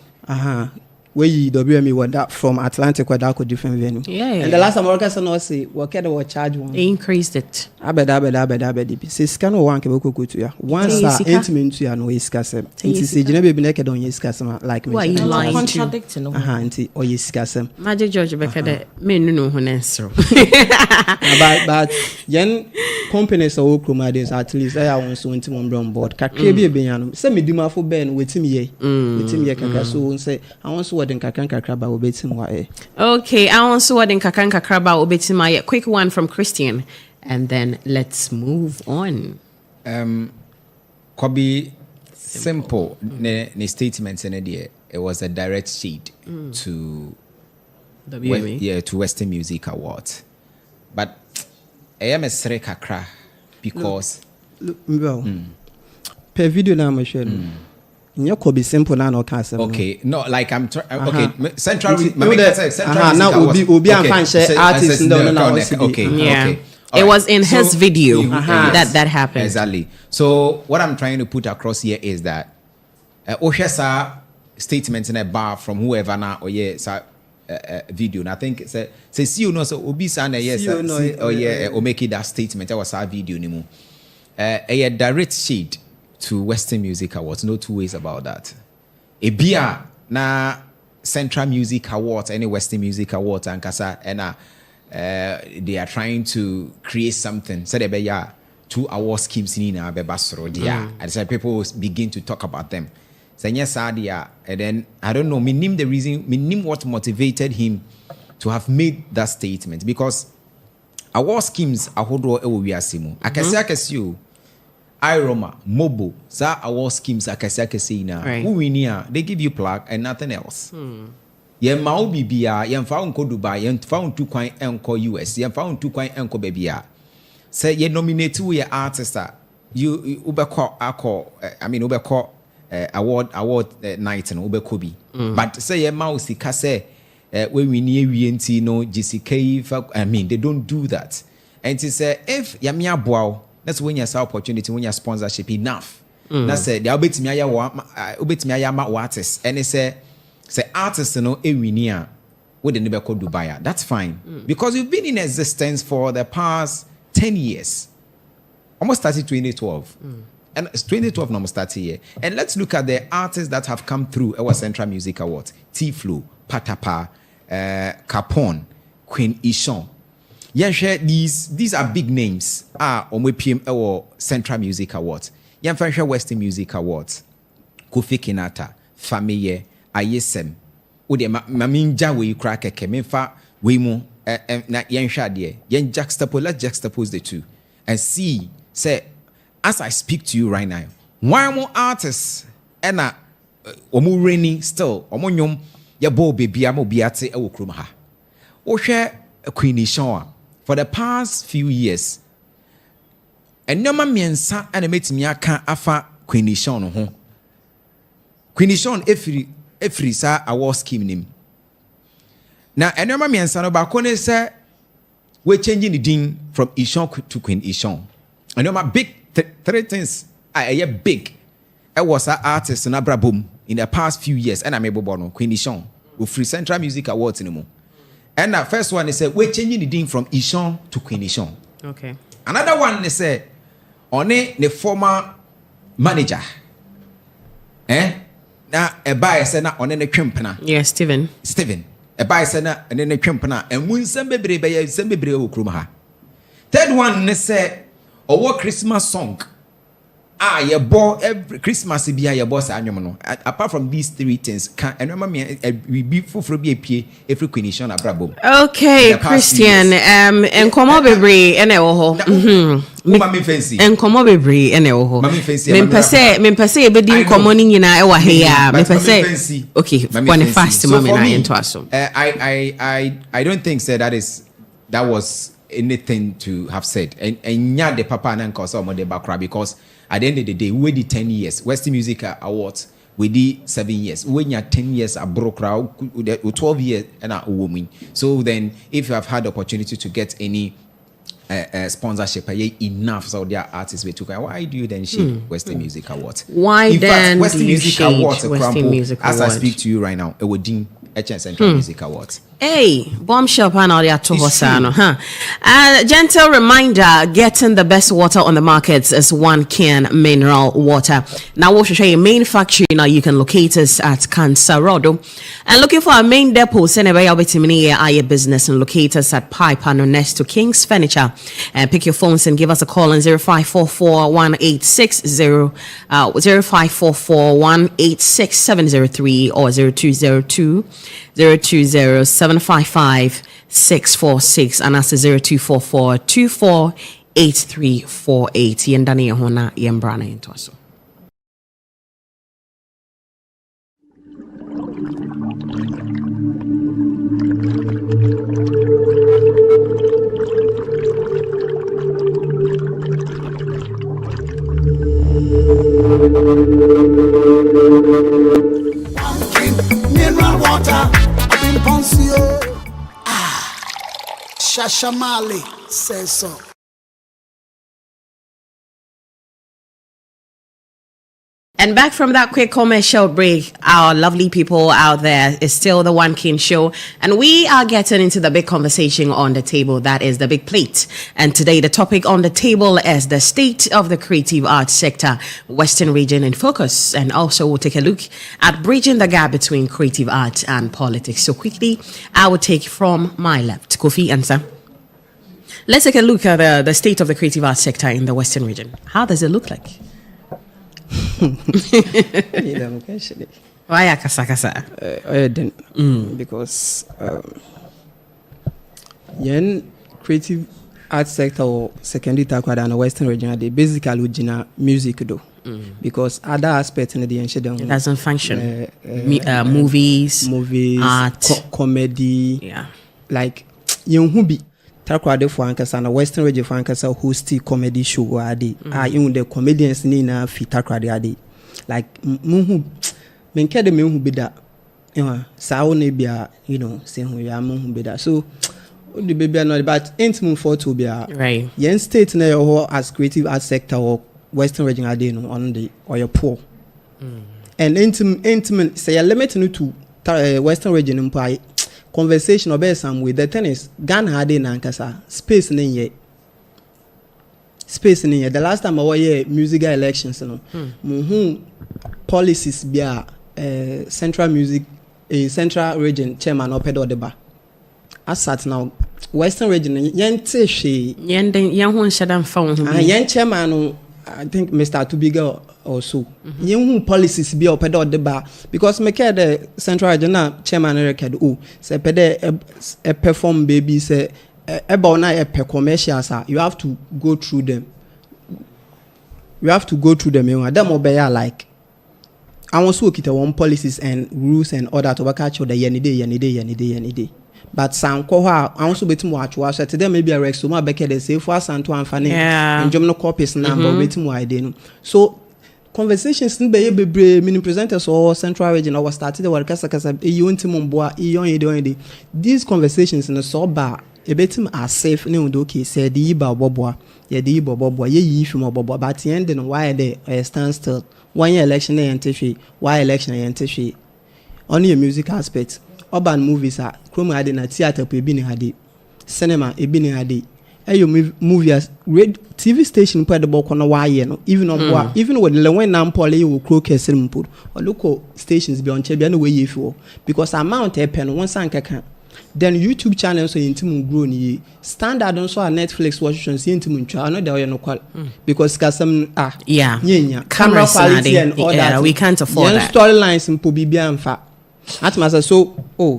Where you WME were that from Atlantic, where that go different venue. Yeah. And the last time workers no say, what kind of charge one? They increased it. Abed. Say scan one can go to ya. Once intimate to ya no is casem. Inti say you never be naked on yes casem like me. Why you lying? Contradicting. Inti or yes casem. Magic George Rebecca, the men no who answer. But yen companies are all chromades at least I want so into one brown board. Kakre be benyano. Say me do my for Ben with him ye. With him ye kakra so say I want so what in kakra ba obetim wa e. Okay, I want so what in kakra ba obetim ma ye. Quick one from Christian and then let's move on. Kobe simple ne statements in it was a direct shade to WME. To Western Music Awards. But I am a sere kakra because per video na ma share no. Could be simple now no can okay no like I'm okay central now obi am fan share artist no okay it was in his video that happened exactly. So what I'm trying to put across here is that Oshesa statement in a bar from whoever now or video and I think say see you know so obi san yes or make it that statement that was our video anymore a direct shade to Western Music Awards, no two ways about that. A beer na Central Music Awards, any Western Music Awards and kasa and they are trying to create something. So they be 2 award schemes in a bebasro dia. And so people begin to talk about them. So yes, and then I don't know, me the reason, me what motivated him to have made that statement because award schemes are hodro we are simu. Akasi you. Iroma, Mobo, za award schemes akasi na. Who we near, they give you plaque and nothing else. Yen mau bibia, yen found ko Dubai, yen found 2 coin enko US, yen found 2 coin enko bebia. Say ye nominate to your artist you ubeko ubeko award night and ubekobi. But say ye mau si kase when we near WNT no GCK they don't do that. And to say if yamia bow. That's when you have opportunity, when you have sponsorship enough. That's it. They obey me artists. And they say artists wouldn't never call Dubai. That's fine. Because we've been in existence for the past 10 years. Almost started 2012. And it's 2012 almost started here. And let's look at the artists that have come through our Central Music Awards. T-Flow, Patapa, Capone, Queen Ishon. Yeah, these are big names. On PM or Central Music Awards. Yeah, Western Music Awards. Kofi Kinata, Famille, Ayesem. Ode maminja we crack a kemefa we mo na yen shade yen juxtapose the two and see say as I speak to you right now. Why more artists and omu rainy still omo nyom ya bo baby amo biate e wo krom ha. Oshe Queenie Shaw for the past few years. And no man miensa and made me aka afa Queenie Shaw no ho. Queenie Shaw every sa award scheme nim. Now and no man miensa no ba kone say we're changing the din from Ishon to Queen Ishon. And no my big three things are big. I was an artist in Abrabum in the past few years, and I'm able to Queen Ishon with Free Central Music Awards anymore. And the first one is we're changing the thing from Ishon to Queen Ishon. Okay. Another one is on the former manager. Now a buyer said on the Crimpana. Yes, Steven. A buyer said and then a Crimpana and when some baby by some baby Krumha. Third one is or what Christmas song. You bought every Christmas be your boss annual. Apart from these three things, can and remember me we be full for BAP every Queenishon Abrabo. Okay, Christian, and come over bre and Mami fancy. And come over bre and Mami fancy. Men pese be common in I wa here. Me pese. Okay, when fast mami na into aso. I don't think that was anything to have said. And yeah, the papa and uncle some of the background because at the end of the day, we did 10 years. Western Music Awards, we did 7 years. When you're 10 years, a broke crowd, 12 years, and a woman. So then, if you have had the opportunity to get any sponsorship, enough so their artists we took. Why do you then shade Western Music Awards? Why in then fact, Western do you Music shade Awards, Western Music Awards? As I speak to you right now, it would deem Central Music Awards. Hey, bombshell panel ya to Hosano, huh? Gentle reminder, getting the best water on the markets is One Can Mineral Water. Now, we'll show you main factory. Now, you can locate us at Cansarodo. And looking for a main depot, send a way to your business and locate us at Pipe and next to King's Furniture. And pick your phones and give us a call on 0544 1860 0544 186703 or 0202 020 755 646 and that's 0244 248348 yendani yehona yembrana into aso. Mineral water. Shasha Marley says so. And back from that quick commercial break, our lovely people out there is still the One King Show. And we are getting into the big conversation on the table. That is the big plate. And today the topic on the table is the state of the creative arts sector, Western region in focus. And also we'll take a look at bridging the gap between creative arts and politics. So quickly, I will take from my left, Kofi Ansah. Let's take a look at the state of the creative arts sector in the Western region. How does it look like? Why akasa? Because creative arts sector or secondary takwada in the Western region they basically original music though. Because other aspects in the ancient it doesn't function. Movies, art, comedy, yeah, like be takwade for ankasa na Western region for ankasa host comedy show ade in the comedians ni na fit takwade ade like munhu menkede menhu be da sao na bia say hu ya munhu be da so the baby not but intimate for to be right yen state na your as creative arts sector or Western region ade no on the or your poor and intimate say you limit no to Western region mpai conversation about some with the tennis Ghana had in ankasa space in here the last time I was here musical elections policies be central music central region chairman or pedo deba as at now Western region yente she yen hu nshadam phone yen chairman I think Mr. Tubiga also. You policies be up at the bar because me care the central regional chairman record. Oh, say pede a perform baby say about na a commercial sir. You have to go through them. You have to go through them. You them obey like. I want to keep one policies and rules and order to catch the yenide. but sanko ha also betim watch so today maybe a rex so ma beke dey say for santo amfane njom no copies number betim wa ide no so conversations in be bebre mini presenters or central region or started the work kasa e yontim mboa e yon these conversations in so ba e betim are safe ne ndo okay said yi ba boboa ye de yi boboa ye yi fi mo boboa but end no why they stand still one year election na yentehwe why election na yentehwe on your music aspect urban movies are chrome ade na theater pe bi ni ade cinema e bi ni ade ayo movies TV station pe de boko na why no even on even with the when na mpole you crow kesem mpod or local stations be on che bia na we yefi because amount e pen one san kaka then YouTube channel so intim grow ni standard on so Netflix watch so intim ntwa no dey no kwal because kasam nyenya camera quality and all that we can't afford that storylines mpo bibia mfa atmasa so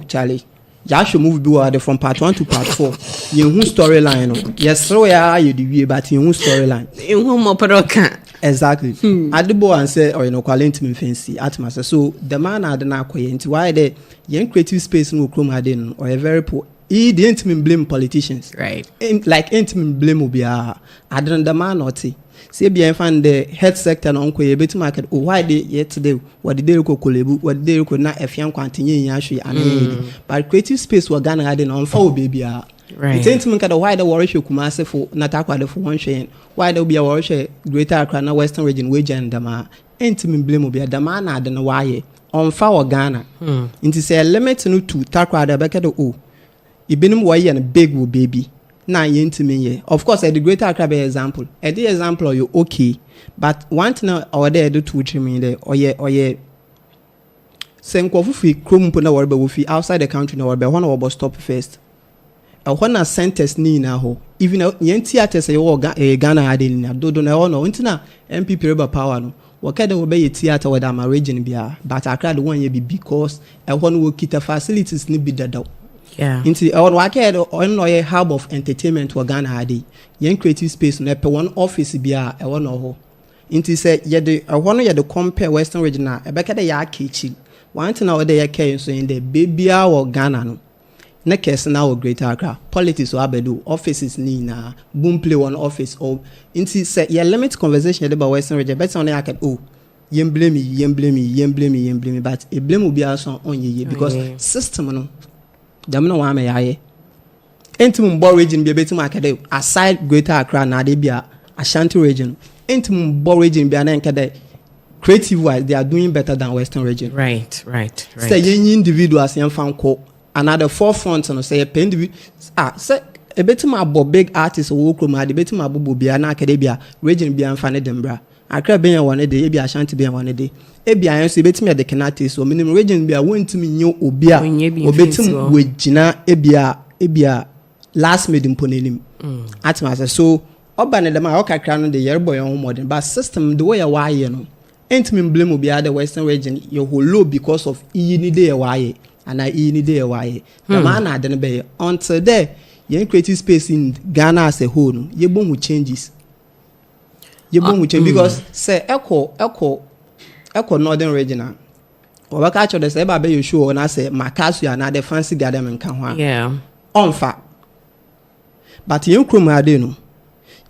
Charlie ya show movie be were from part 1 to part 4 you storyline no yes so ya you the but you storyline you mo peroka exactly adebo and say or no quality me fancy atmasa so the man had na akoye nti why the young creative space no chrome hadin or a very poor he didn't mean blame politicians right like intimate blame obia adon the man not say bien fan the health sector no nko ye beti market why they yet today what did they ko kolebu what did they ko na efian kwantenye nya hwe ane but creative space wa Ghana hadin on for obia right it ain't kada why the worship kumase for natakwa the for one share why there be a worship greater Accra na western region we gender ma intimate blame obia the man adon why on for Ghana into say limit no to takwa da beka de ibinim why and big wo baby na yentimi ye of course the greater Accra be example the example you okay but one thing or there do to me there or ye senkofu fi krom po na worbe wo fi outside the country na worbe one wo stop first when na centers ni na ho even yen theater say wo Ghana adin na dodo na no ntina MPP reba power no wakada wo be theater with am region bia but Accra the one ye be because one wo kita facilities ni bi dada into our wakada on no hub of entertainment wa Ghana ade yen creative space no pe one office bia e one ho into say ye the one ye the compare western region na e be kada ya kechi one thing na dey care so in the baby or Ghana no na case na o greater Accra politics or abedu offices ni na boom play one office or into say ye limit conversation about western region better on ya yen blame me but e blame will be also on ye because system no dem no wa me yaye entum mbo region be betim akade aside greater Accra na de bia Ashanti region entum mbo region bia na nkade creative wise they are doing better than western region right say yen individuals yen fan ko another forefront no say say e betim abo big artists wo kroma de betim abo bia na akade bia region bia mfa ne dembra Accra be yan one day e bia Ashanti be yan one day e bia yan so betim de kenate so minimum region bia wontimi nyo obia obetim wegina e bia last made imponenim atmasa so oba ne dem a okakra no de yerbo yan modern but system the way why no entimi blame obia the western region you low because of e ni dey why and e ni dey why the man na de be until there yen creative space in Ghana as a whole no ye bohu changes because say echo northern region or waka cho the say ba be you show na say makasu ya na the fancy garden nka ho onfa but yen krom ade no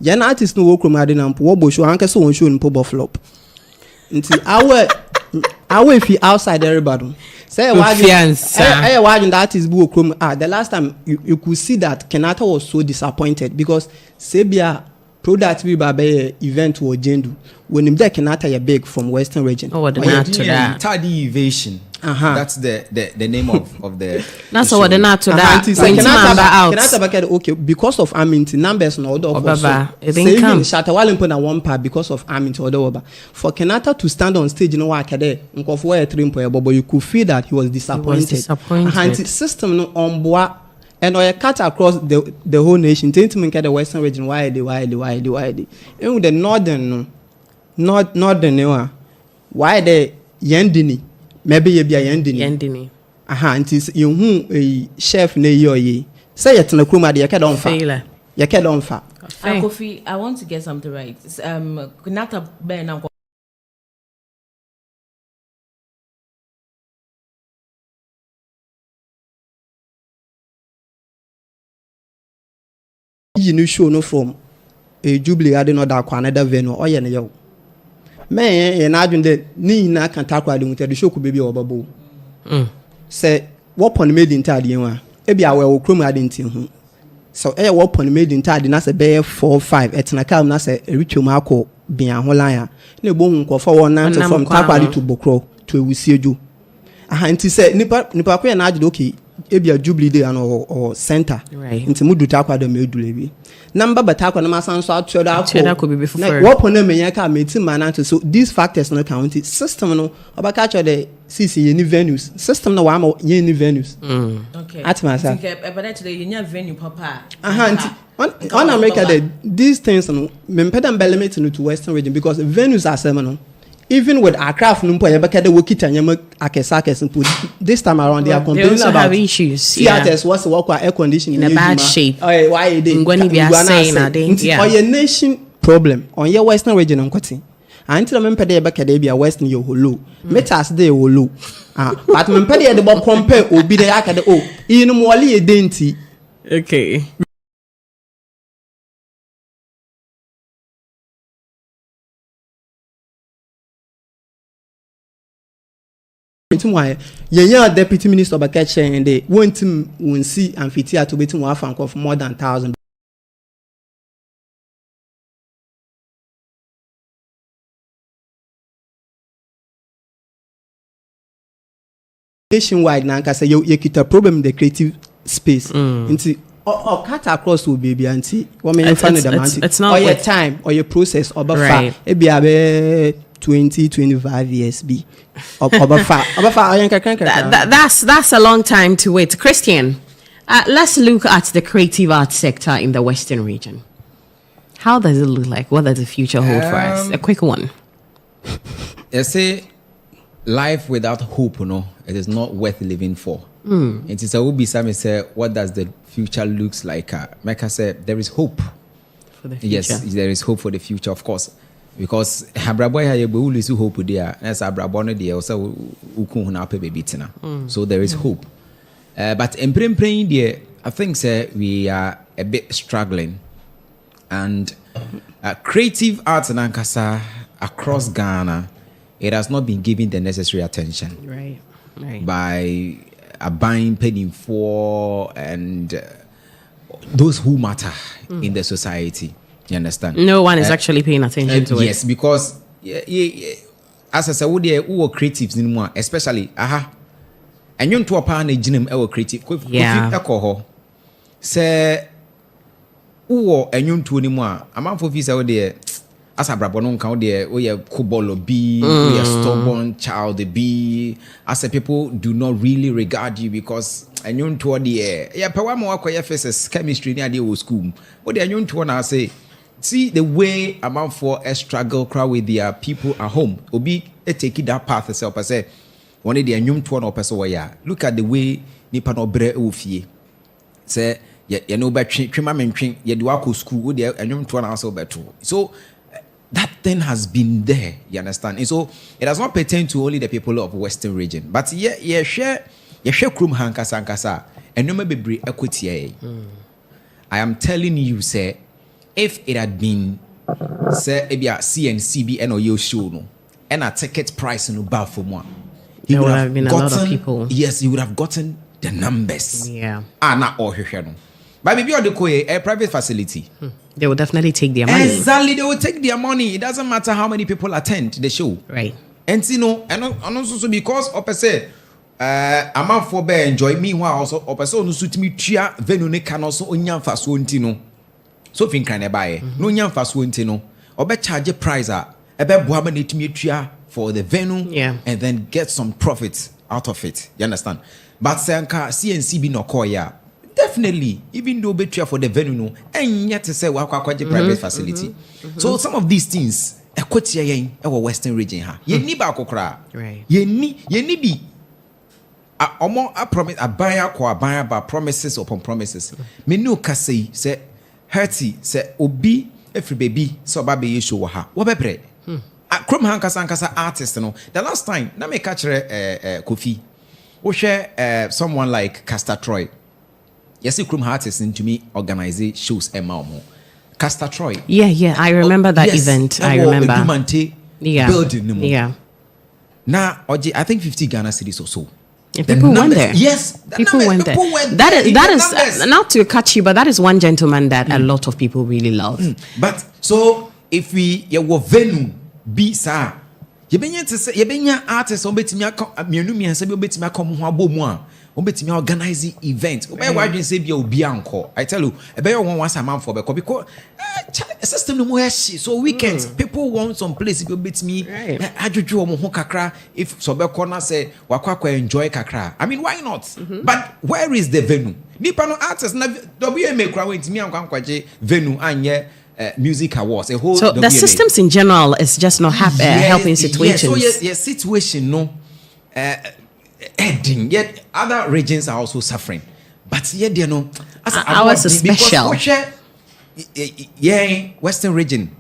yen artist no wo krom ade na mpo wo bo show anka so won show mpo bo flop nti awe if outside everybody say why that artist bu krom the last time you could see that Kenata was so disappointed because Sebia product we by event or gendu when him there Kenata ya big from western region tardy evasion that's the name of the that's what the not to that Kenata okay because of Aminti numbers no order of saving Shatawale put on one part because of Aminti order for Kenata to stand on stage no work there nkofo e 3 but you could feel that he was disappointed. System no on boa and or cut across the whole nation thinking the western region why they and the northern why the yendini maybe you be a yendini and you who a chef ne ye say it na kroma de yakeda onfa Kofi, I want to get something right. Kunata ben you show no from a Jubilee I didn't know that another venue or yo. Man, and I didn't need na can talk about the show could be over bow. Say what on made in Tadi, maybe I will chrome I didn't. So a weapon made in Tadi, that's a bear 4 or 5 at an account, that's a ritual Marco being a Holaya. No bone for 1 9 from Tapali to Bokro to we see you. And he said, Nipa and I did okay. Ebi a Jubilee Day or center. Right. Into mudu takwa de me dulebi. Number but takwa na masan so atweda could be before. What pon me yan ka meti mananto so these factors no count system no obaka cho the CC any venues system no wa ma any venues. Okay. Atma sa. But today you venue papa. On America these things no me peda limit to Western region because venues are seminal. Even with our craft, this time around they are complaining about have issues. Theaters what's the work with air conditioning in a bad shape. Why they? On your nation problem on your Western region on Koti. Until I'm pede Bacadabia Western your low. Metas de low. But I'm pede the bob compare will be the acad in Mwali a dainty. Okay. Why deputy minister of Bakache and they won't see amphitheater to be to one of more than 1,000. Nationwide, Nanka say you get a problem in the creative space. Or cut across to baby and see what may you find it's not or your time or your process or right. It be a 20-25 years be that's a long time to wait. Christian, let's look at the creative arts sector in the Western region. How does it look like? What does the future hold for us? A quick one. They say life without hope, it is not worth living for. It is a will be some say what does the future looks like? Mecca said there is hope for the future. Yes, there is hope for the future, of course. Because Habraboy will lose hope there, as Abrabon there also ukuna baby tina. So there is hope. But in praying there, I think we are a bit struggling. And creative arts in Ankasa across Ghana, it has not been given the necessary attention. Right. By buying, paying for, and those who matter in the society. You understand? No one is actually paying attention to it. Yes, because as I said, who are creatives in more, especially and you to a pan a gym our creative. Alcohol. Say who and you to anymore. A man for visa there as a brabonon count there, we are kubolo be, we are stubborn child be. As a people do not really regard you because and you to the air. Yeah, Pawamo FSS chemistry near the school. What they are you to now say? See the way amount for a struggle crowd with their people at home. Obi take that path itself. I say, one of the young to one person where look at the way Nipa no bre ofie. Say, you know, but trim, you do our school there and young to one also better. So that thing has been there, you understand? And so it does not pertain to only the people of Western region. But share krum hankasa and no maybe equity. I am telling you, say, if it had been, say, maybe a CNCB or your show, no, and a ticket price no bar for one, there would have been a lot of people. Yes, he would have gotten the numbers. Yeah. Not all here, no. But maybe on the a private facility. They will definitely take their money. Exactly, they will take their money. It doesn't matter how many people attend the show. Right. And you know, and also because of say, a man for bear enjoy me while also or person who suit me chia venue ne can also onyan fast no. So fin can buy no nyan fast no or be charge price a be boama ne tumi chia for the venue and then get some profit out of it. You understand? But sanka CNC be no call ya. Definitely, even though be chia for the venue no and yet to say wa private facility. So some of these things equity yen e Western region ha. Ye ni ba kokra. Right. Ye ni bi I promise a buyer by promises upon promises. Me no ka say Herty say obi every baby so baby you show ha. What be pre? Krom hankasa artist no. The last time na me catch Kofi. We share someone like Castor Troy. Yes, you Krum artists into me organize shows Emma Castor Troy. Yeah, I remember that event. I remember. Building. Yeah. Now, I think 50 Ghana cedis or so. Yeah, people went there. Yes, people went there. That is not to catch you, but that is one gentleman that a lot of people really love. But so if we were venue be sir, you benya artists on betimia mianumi and sabi betimia come ho abomu a betimia organize event. Why do you say be obi anko? I tell you, e be one once a month for because system no more so weekends people want some place be betimi adwojo omo ho kakra if so be corner say wakwa enjoy kakra. I mean, why not? But where is the venue? Nipa no artists na WMA kra wentimi ankwankwaje venue anye music awards. A whole so WMA. The systems in general is just not helping situations. Yes, so yes, situation no ending. Yet other regions are also suffering. But yet you know, ours is special. Western region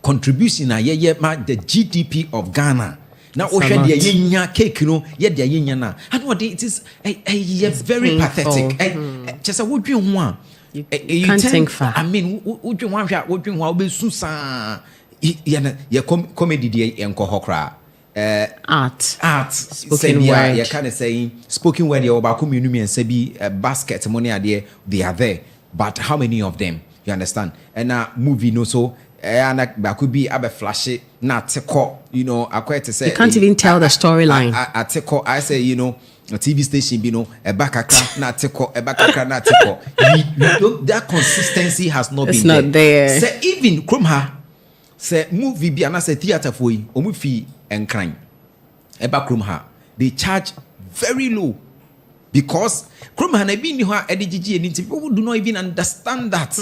contribution the GDP of Ghana. Now ocean the yenya cake, you know, yet the yenya na. And what it is very pathetic. Just a would you want? You can't think far. I mean, would you want be Susan? Comedy and kohokra. Art. Spoken word. You kind of saying spoken word. You're about community and sebi basket money idea. They are there, but how many of them? You understand? And movie no so. And that could be a flashy. Not teko. You know, I quite to say you can't even tell the storyline. I teko. I say you know. A TV station, you know, a bakaka, not teko, a bakaka, not teko. That consistency has not it's been not there. Say even Krumha, say movie be another theater for you, or movie and crime. Eba Krumha, they charge very low because Krumha na been here EDGG and people do not even understand that.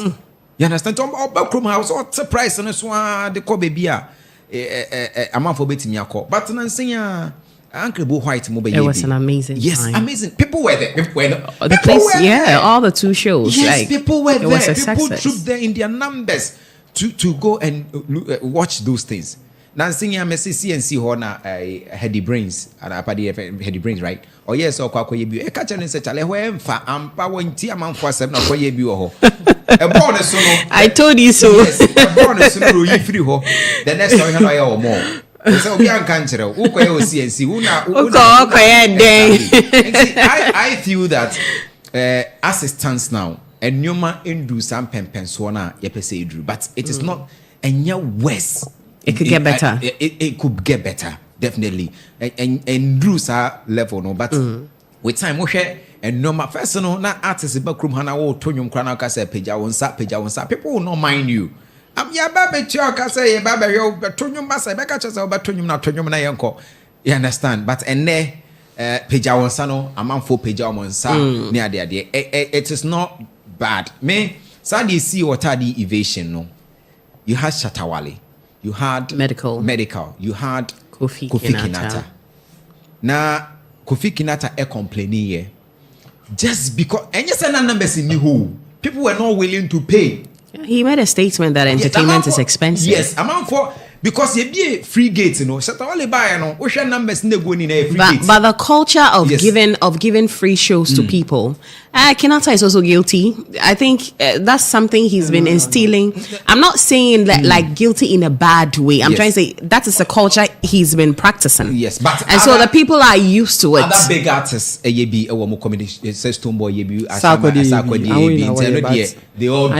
You understand? About Krumha was all surprised and so the call baby a man for betting your call, but I'm saying. Uncle White Mobile. It was an amazing time. Amazing. People were there. The place, all the two shows. Yes, like, people were there. Was a people success. trooped there in their numbers to go and watch those things. Now, singing a CNC Horna, Heady Brains, and a party Heady Brains, right? Oh, yes, or Quaco Yebu. A catcher and such a level for Ampa when Tiaman for 7 or Yebu. A bonus. I told you so. Yes, a bonus. The next time I or more. So we are country. I feel that as it stands now, and Numa do some pensona yepese but it is not and worse. It could get better. It could get better, definitely. And do level no, but with time we share and no my personal not artists about Krum Hana or Tonyum Kranaka say Peja on people will not mind you. Ya baby choka say baby yo betonyum basa beka chasa betonyum na tonyum na yenko. You understand? But ene peja wonsa no amanfo peja wonsa ne ade it is not bad. Me sadi see what the evasion no. You had Shatawale. You had medical. You had Kofi Kinata. Na Kofi Kinata complaining here. Just because and yes numbers in who people were not willing to pay. He made a statement that entertainment is expensive. Yes, amount for because you be free gates, you know. Shut only buy no. Ocean numbers ne go in free gates. But the culture of giving free shows to people, Kinata is also guilty. I think that's something he's been instilling. I'm not saying that like guilty in a bad way. I'm trying to say that is a culture he's been practicing. Yes, but and so the people are used to it. Other big artists, AYB, more comedy, says Tomboy, AYB, Sakodi, they all do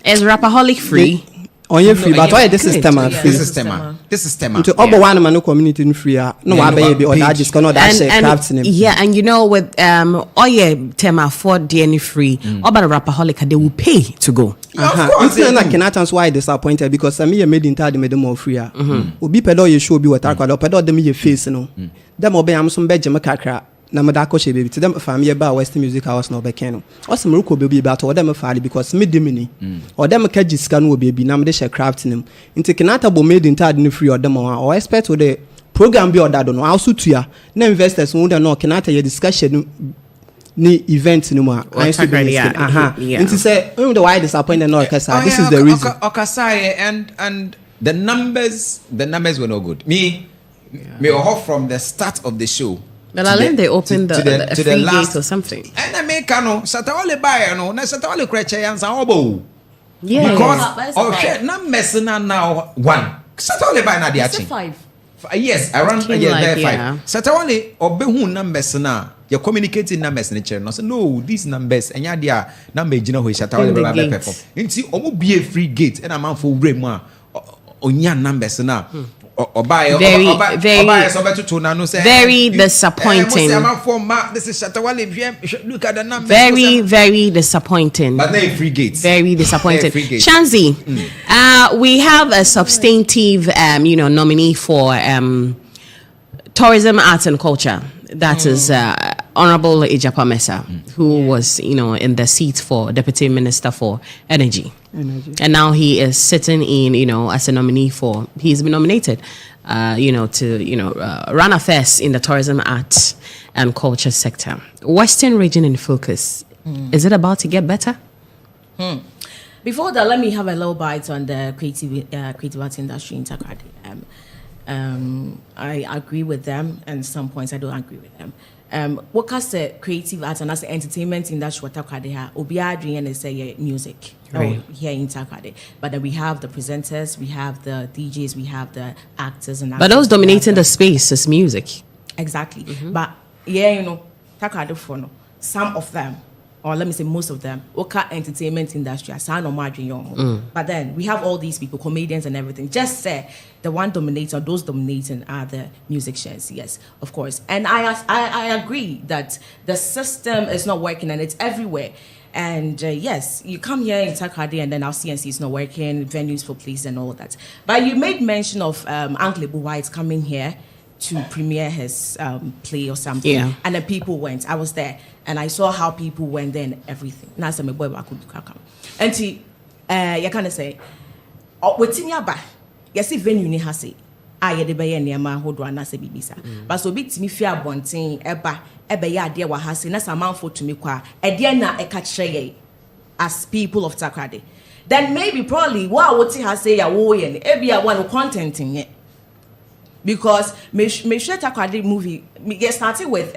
is Rapaholic free? On your free, but why this system this system to over one man community in free no baby or that just cannot crafts name. Yeah, and you know with tema for any free about a Rapaholic they will pay to go. Of course, I cannot answer why disappointed because I mean made in time made them more free. Obi pedo you show be what I call pedo them your face no. Them obey am some bedje makakra. Na madako she baby to them family ba Western Music House no be keno osem ruko baby ba to them faali because me demini or them ka jiska no baby na me de share craft nim nti kenata bo made in tad no free or them or expect with the program be order no also tuya na investors who dey no kenata your discussion ni event no ma I so be nti say the why disappointed no okasa this is the reason okasa and the numbers were no good me from the start of the show. Well, I learned they opened the free gate or something. And I make Kano, Satawale buy no, na Satawale Kreche Ansah obo. Yeah. Because numbers now one. Satawale buy na dia 5. Yes, around there 5. Yeah. Satawale obehu numbers na. You're communicating numbers in the channel. So no, these numbers and ya number you know who Satawale be perform. Inti omo be a free gate and a man for rema onya numbers na. Very disappointing. This is Shatawale. Look at the numbers. Very disappointing. But they free gates. Very disappointing. Shancy, we have a substantive, nominee for tourism, arts, and culture. That is Honorable Ejapa Mesa, who was, in the seat for Deputy Minister for Energy. And now he is sitting in, as a nominee for, he's been nominated, to, run affairs in the tourism, arts, and culture sector. Western region in focus. Is it about to get better? Before that, let me have a little bite on the creative arts industry in Takoradi. I agree with them, and some points I don't agree with them. What has the creative arts and as the entertainment industry what Takoradi ha obiara dream and say music right here in Takoradi, but then we have the presenters, we have the DJs, we have the actors and but those dominating the space is music. Exactly. But yeah, Takoradi for no some of them, or let me say most of them, Oka entertainment industry, but then we have all these people, comedians and everything. Just say the one dominating, or those dominating are the musicians, yes, of course. And I agree that the system is not working and it's everywhere. And yes, you come here in Takoradi and then our CNC is not working, venues for police and all that. But you made mention of Uncle Lebu White coming here to premiere his play or something. Yeah. And then people went. I was there and I saw how people went there and everything. Now some boy could come. And you kind of say, with Tinyaba, yes, if venue ni hasi, I had the bay near my hold one as a bibisa. But so bit me fear bonting, eba ya dear wa hasi, that's a man for to me qua, a dear na a catch as people of Takoradi. Then maybe probably what he has say a woe and every one content in it. Because me share Takoradi movie get started with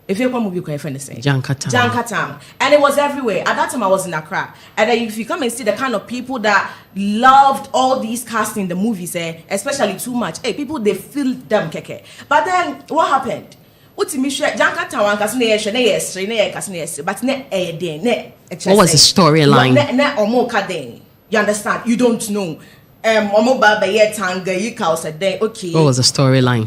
if you come movie quite friend say Jankatown, and it was everywhere. At that time I was in Accra, and then if you come and see the kind of people that loved all these casting the movies, especially too much, people they feel them keke. But then what happened? What was the storyline? You understand? You don't know. What was the storyline?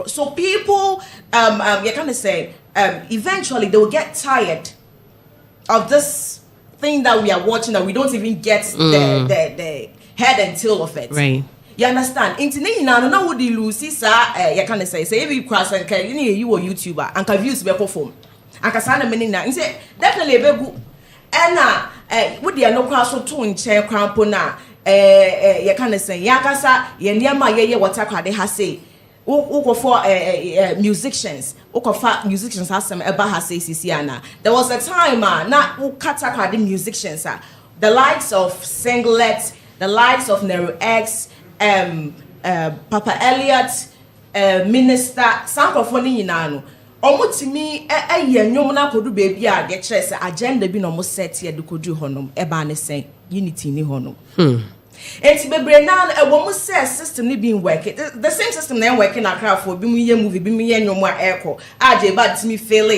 So people, you kind of say, eventually they will get tired of this thing that we are watching that we don't even get the head and tail of it. Right. You understand? Internet now would you lose you kind of say every cross and you a YouTuber and can views be perform. And kasana meaning na say definitely be and would you no cross to in chair crampona you kind of say yakasa ye niama ye what Takoradi has say who for musicians musicians has some eba has say Sisiana. There was a time na who Takoradi musicians the likes of Singlet, the likes of Nero X, Papa Elliot, Minister Sankofoni Yinano. Omutimi yenwom na kodu baby a get stress agenda bi no mo set ye de kodu honom eba ne sen unity ni honom enti bebre na e wo mo set system ni been working the same system na working Accra for bi mu ye movie bi mu ye nwom a eko aje ba timi fail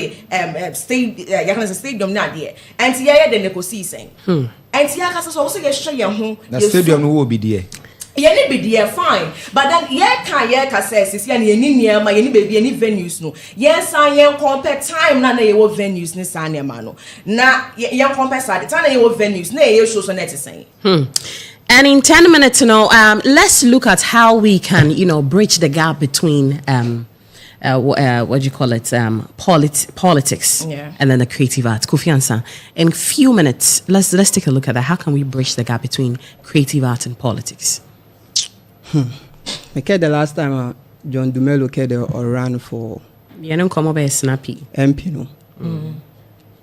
stadium na de enti ye de ne ko see sen enti ya kasa so ye hwe ye ho the stadium no wo bi de Yeni be there fine, but then ye says is yani near my any baby any venues no. Yes, I am compare time na ye venues ni sanya mano. Na ye compare side time ye venues na ye show so net saying. And in 10 minutes now, let's look at how we can bridge the gap between what do you call it, politics and then the creative arts. Kofi Ansah, in few minutes, let's take a look at that. How can we bridge the gap between creative arts and politics? Okay, the last time John Dumelo ran for snappy MP, no.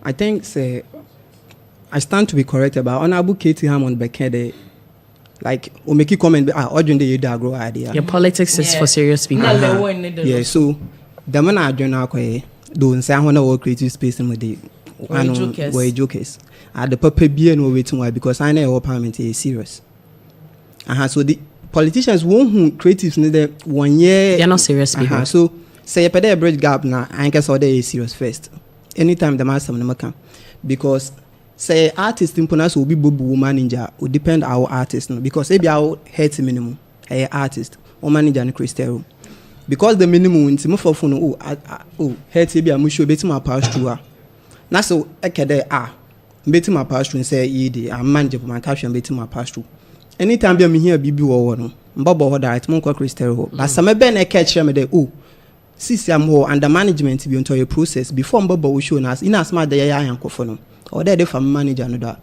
I think I stand to be corrected, but Honorable Katie Hammond Bekede Like, we make you comment, or during the year grow idea. Your politics is for serious people. Yeah, so the man I join our way, don't say I want to creative space in the where jokers. At the paper being no waiting why because I know our parliament is serious. So the politicians won't creatives need 1 year. They're not serious people. So say a bridge gap now, I guess all day is serious first. Anytime the master never come. Because say artist in Punas will be bubu manager will depend our artist no? Because maybe our head minimum a artist or manager and Christel. Because the minimum in Timo for phone head be a musho betim my pass through. Na so ekede betim my pass through and say ye a manager for my caption betim my pass through. Anytime be me here bibi wo no. Mbabo ho that mon kwa Christel. But some be na catch me de sisi am ho under management be until your process before mbabo we show us in as much the ya yankofo no. Or they from manager no that.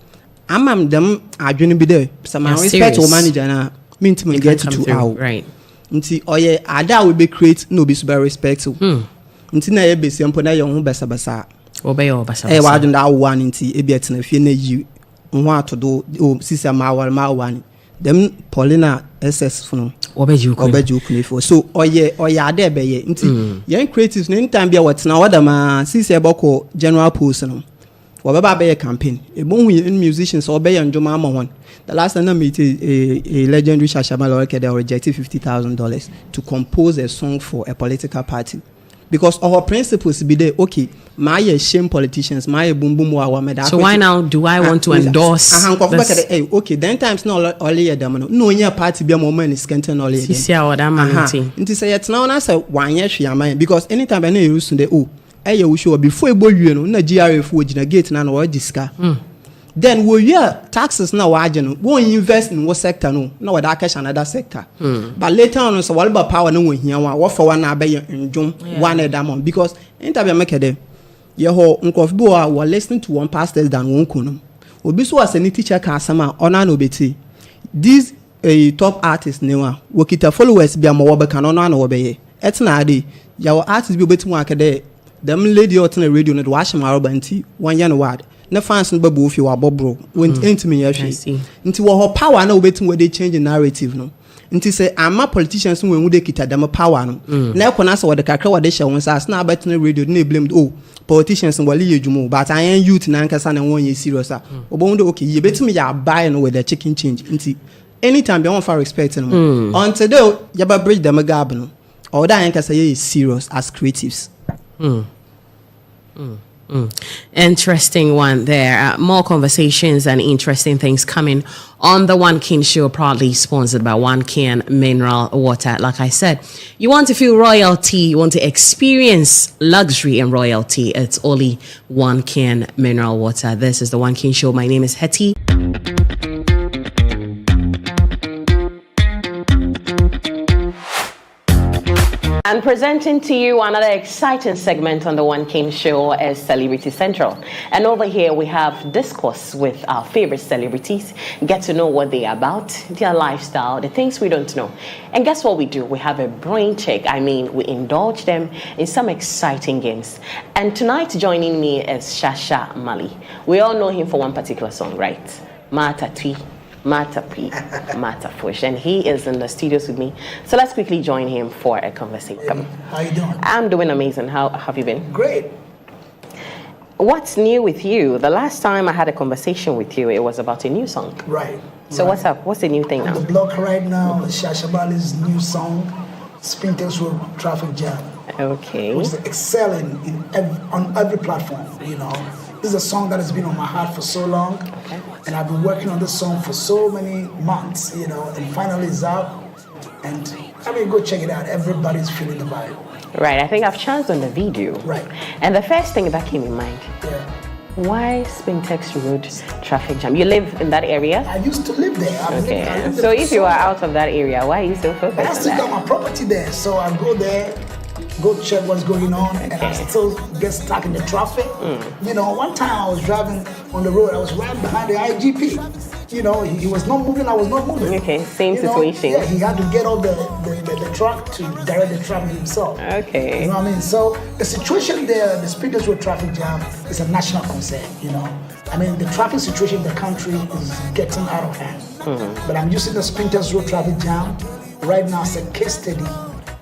I'm them adwene be there. Some respect or manager na mean to get to out. Right. Nti oye ada we be create no be super respectful. Nti na ye be simple na ye ho basa basa. Obey your basa. E wa dun da one nti e be atena fie na yi ho atodo o sisi ma one. Them Paulina SS no. Obeju kunefo. So oye ada be ye. Nti yen creatives na anytime be what na wada ma sisi e boko general post no. Wababa be a campaign. A in musicians or be and Joma one. The last time I met a legendary Shasha Marley they rejected $50,000 to compose a song for a political party. Because our principles be there, okay, my shame politicians, my boom boom wa. So why now do I want to endorse? Okay, then times no only a damano. No, your party be a moment is canton only. It say it's now answer 1 year she am because anytime I know you used to Eye we show before e boy no na GRF wo gina gate na wo diska then we hear taxes na wa agye no wo invest in what sector no na we da cash another sector but later on so whatever power no wo hia wo for one na be ndwom one edamon because interview make dem ye ho nkof bi wa listening to one pastors than one kuno obi so as any teacher ka asama ona na obeti these top artists ne wa wo kita followers bi am wo be kan ona na wo be ye etina ade ya wo artists bi obeti mu akade them lady out on the radio no wash my robanti 1 year no word na fans no babu fi wa bobro when me yahwe nti wo power na obetim we dey change the narrative no nti say ama politicians when they kita them power no na e kona so we dey kakra we dey share as na about the radio na blame politicians wale yejumo but I am youth na nkasa na won ye serious obon do okay ye betim ya buy no with the chicken change nti anytime they want for respect no until they ya ba bridge them gap no or that nkasa ye serious as creatives. Interesting one there. More conversations and interesting things coming on the One King Show, proudly sponsored by One King Mineral Water. Like I said, you want to feel royalty, you want to experience luxury and royalty, it's only One King Mineral Water. This is the One King Show. My name is Hetty. And presenting to you another exciting segment on the One King Show is Celebrity Central. And over here we have discourse with our favorite celebrities, get to know what they're about, their lifestyle, the things we don't know. And guess what we do? We have a brain check. I mean, we indulge them in some exciting games. And tonight joining me is Shasha Marley. We all know him for one particular song, right? Mata Tui. Mata P, Mata Fush, and he is in the studios with me. So let's quickly join him for a conversation. How you doing? I'm doing amazing. How have you been? Great. What's new with you? The last time I had a conversation with you, it was about a new song. Right. So what's up? What's the new thing now? On the block right now is Shasha Marley's new song, Sprinters Road Traffic Jam. Okay. Which is excelling on every platform, you know. This is a song that has been on my heart for so long, and I've been working on this song for so many months, you know, and finally it's out. And I mean, go check it out. Everybody's feeling the vibe. Right, I think I've chanced on the video. Right. And the first thing that came in mind, why Spintex Road Traffic Jam? You live in that area? I used to live there. Okay. So if you are out of that area, why are you still focused on that? I still got my property there, so I go there, go check what's going on, and I still get stuck in the traffic. You know, one time I was driving on the road, I was right behind the IGP. You know, he was not moving, I was not moving. Okay, same situation. Yeah, he had to get all the the truck to direct the traffic himself. Okay. You know what I mean? So the situation there, the Spinters Road traffic jam is a national concern, you know. I mean, the traffic situation in the country is getting out of hand. But I'm using the Spinters Road traffic jam right now as a case study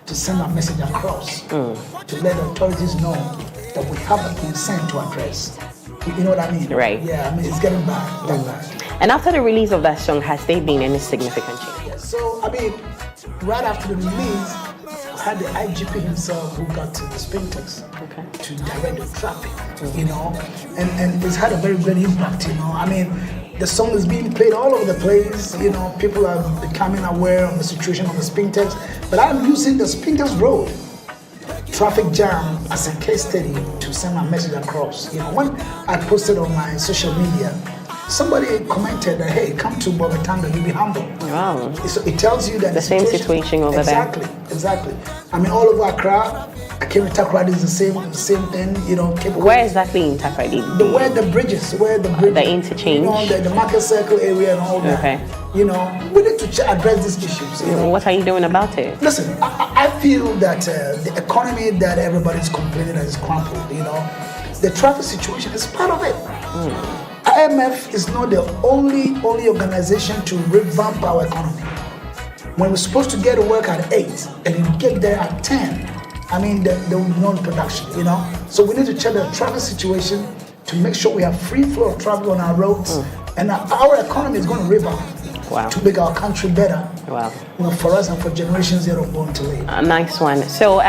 to send a message across to let the authorities know that we have a concern to address. You know what I mean? Right. Yeah, I mean, it's getting bad. Bad. And after the release of that song, has there been any significant change? So, I mean, right after the release, I had the IGP himself who got to the Spintex to direct the traffic, you know, and it's had a very great impact, you know. I mean, the song is being played all over the place, you know, people are becoming aware of the situation on the Spintex, but I'm using the Spintex Road traffic jam as a case study to send my message across. You know, when I posted on my social media, somebody commented that, hey, come to Bobatanga, you'll be humble. Wow. So it tells you that the same situation over there. Exactly. I mean, all over Accra, I came to Takoradi is the same thing, you know. Where exactly in Takoradi? Where the bridges, the interchange. You know, the market circle area and all that. Okay. You know, we need to address these issues. You know? What are you doing about it? Listen, I feel that the economy that everybody's complaining that is crumpled, you know, the traffic situation is part of it. IMF is not the only organization to revamp our economy. When we're supposed to get to work at 8 and you get there at 10, I mean, there will be no production, you know? So we need to check the traffic situation to make sure we have free flow of traffic on our roads and our economy is going to rebound. Wow. To make our country better. Wow. You know, for us and for generations that are born to live. A nice one. So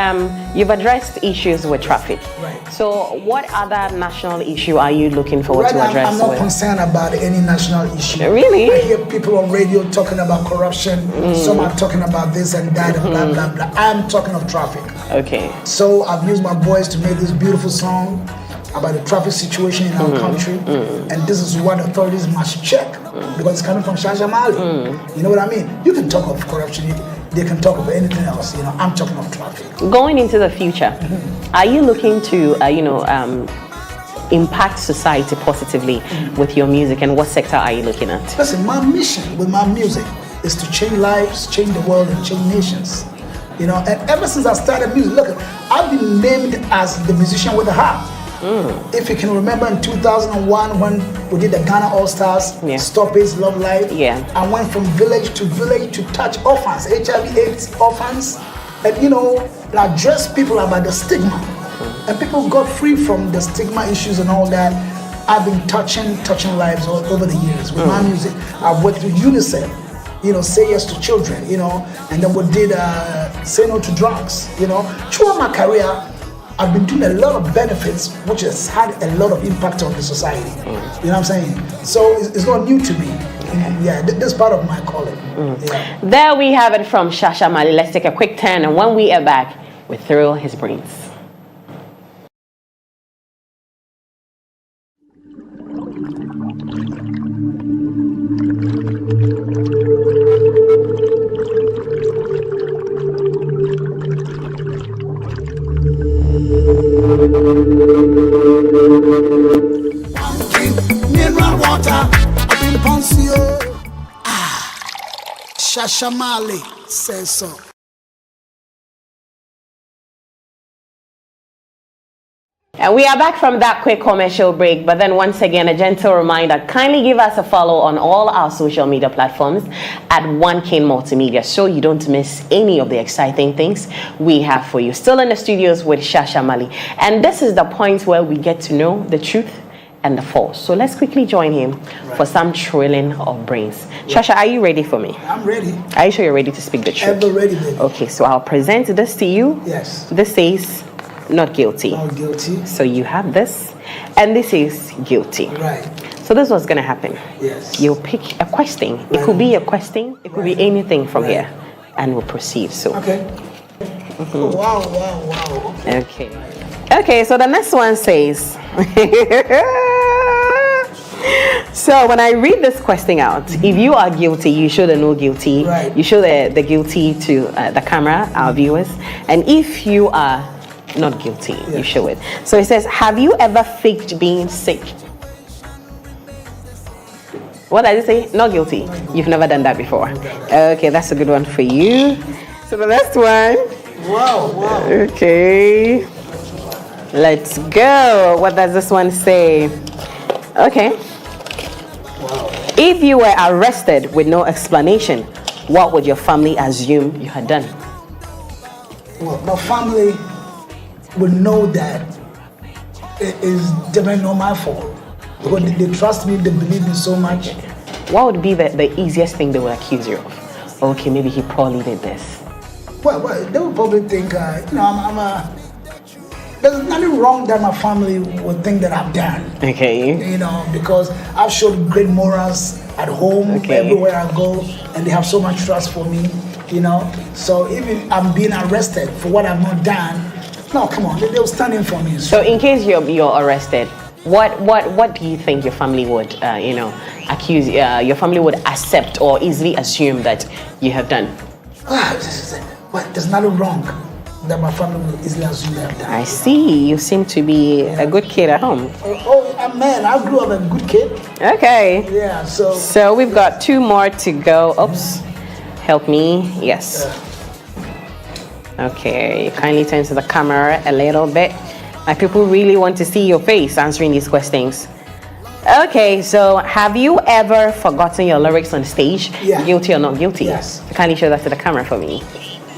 you've addressed issues with traffic. Right. So what other national issue are you looking forward to address? I'm not concerned about any national issue. Really? I hear people on radio talking about corruption. Some are talking about this and that and blah, blah, blah. I'm talking of traffic. Okay. So I've used my voice to make this beautiful song about the traffic situation in our country, and this is what authorities must check because it's coming from Shasha Marley. You know what I mean? You can talk of corruption, they can talk of anything else. You know, I'm talking of traffic. Going into the future, are you looking to, impact society positively with your music, and what sector are you looking at? Listen, my mission with my music is to change lives, change the world, and change nations. You know, and ever since I started music, look, I've been named as the musician with the heart. If you can remember in 2001 when we did the Ghana All-Stars, Stop AIDS, Love Life, I went from village to touch orphans, HIV/AIDS orphans, and you know, address people about the stigma. And people got free from the stigma issues and all that. I've been touching lives all over the years with my music. I've worked with UNICEF, you know, Say Yes to Children, you know, and then we did Say No to Drugs, you know. Throughout my career, I've been doing a lot of benefits, which has had a lot of impact on the society. You know what I'm saying? So it's not new to me. Yeah, this is part of my calling. Yeah. There we have it from Shasha Marley. Let's take a quick turn, and when we are back, we thrill his brains. Mineral water, I've been Poncio. Shasha Marley says so. And we are back from that quick commercial break, but then once again, a gentle reminder, kindly give us a follow on all our social media platforms at One King Multimedia so you don't miss any of the exciting things we have for you. Still in the studios with Shasha Marley. And this is the point where we get to know the truth and the false. So let's quickly join him for some thrilling of brains. Shasha, are you ready for me? I'm ready. Are you sure you're ready to speak the truth? Ever ready, baby. Okay, so I'll present this to you. Yes. This says not guilty. Not guilty. So you have this, and this is guilty. Right. So this is what's going to happen. Yes. You'll pick a question. Right. It could be a question. It could be anything from here, and we'll proceed. So. Okay. Oh, wow. Okay. Okay. So the next one says. So when I read this question out, if you are guilty, you show the no guilty. Right. You show the guilty to the camera, our viewers, and if you are not guilty, you show it. So it says, have you ever faked being sick? What does it say? Not guilty. You've never done that before. Okay, that's a good one for you. So the next one. Wow. Okay. Let's go. What does this one say? Okay. Wow. If you were arrested with no explanation, what would your family assume you had done? Well, my family would know that it is definitely not my fault. Because they trust me, they believe me so much. What would be the easiest thing they would accuse you of? Okay, maybe he probably did this. Well, they would probably think, there's nothing wrong that my family would think that I've done. Okay. Because I've shown great morals at home, everywhere I go, and they have so much trust for me, So even I'm being arrested for what I've not done, no, come on, they'll stand in for me. So in case you're arrested, what do you think your family would, accuse, your family would accept or easily assume that you have done? But there's nothing wrong that my family will easily assume that I've done. I see. You seem to be a good kid at home. Man, I grew up a good kid. Okay. Yeah, so... So we've got 2 more to go. Oops. Help me. Yes. Okay. Kindly turn to the camera a little bit. My people really want to see your face answering these questions. Okay, so have you ever forgotten your lyrics on stage? Yeah. Guilty or not guilty? Yes. Kindly show that to the camera for me.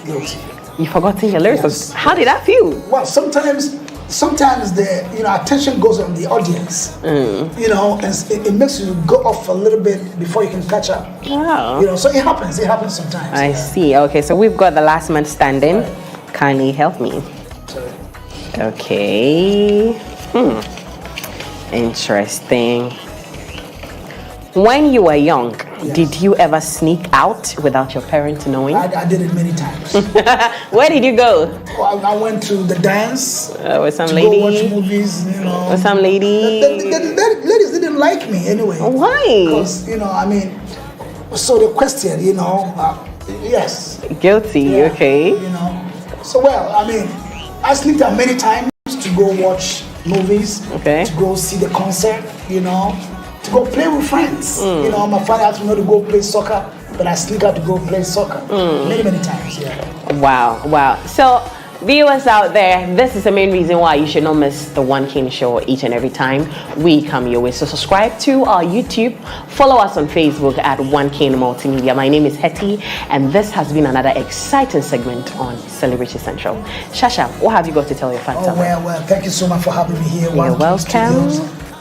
Guilty. You forgotten your lyrics? Yes. How did that feel? Well, sometimes the attention goes on the audience. And it makes you go off a little bit before you can catch up. Wow. So it happens sometimes. I see. Okay, so we've got the last man standing. Kindly help me. Sorry. Okay. Interesting. When you were young, did you ever sneak out without your parents knowing? I did it many times. Where did you go? I went to the dance. With some to lady? go watch movies, With some lady? The ladies didn't like me anyway. Why? Because, so the question, yes. Guilty, Yeah, okay. So, I sneaked out many times to go watch movies, Okay. to go see the concert, to go play with friends. My father asked me to go play soccer, but I sneak out to go play soccer many times. Yeah. Wow. So, viewers out there, this is the main reason why you should not miss the One King Show each and every time we come your way. So subscribe to our YouTube, follow us on Facebook at One King Multimedia. My name is Hetty, and this has been another exciting segment on Celebrity Central. Shasha, what have you got to tell your fans? Well, thank you so much for having me here. You're welcome.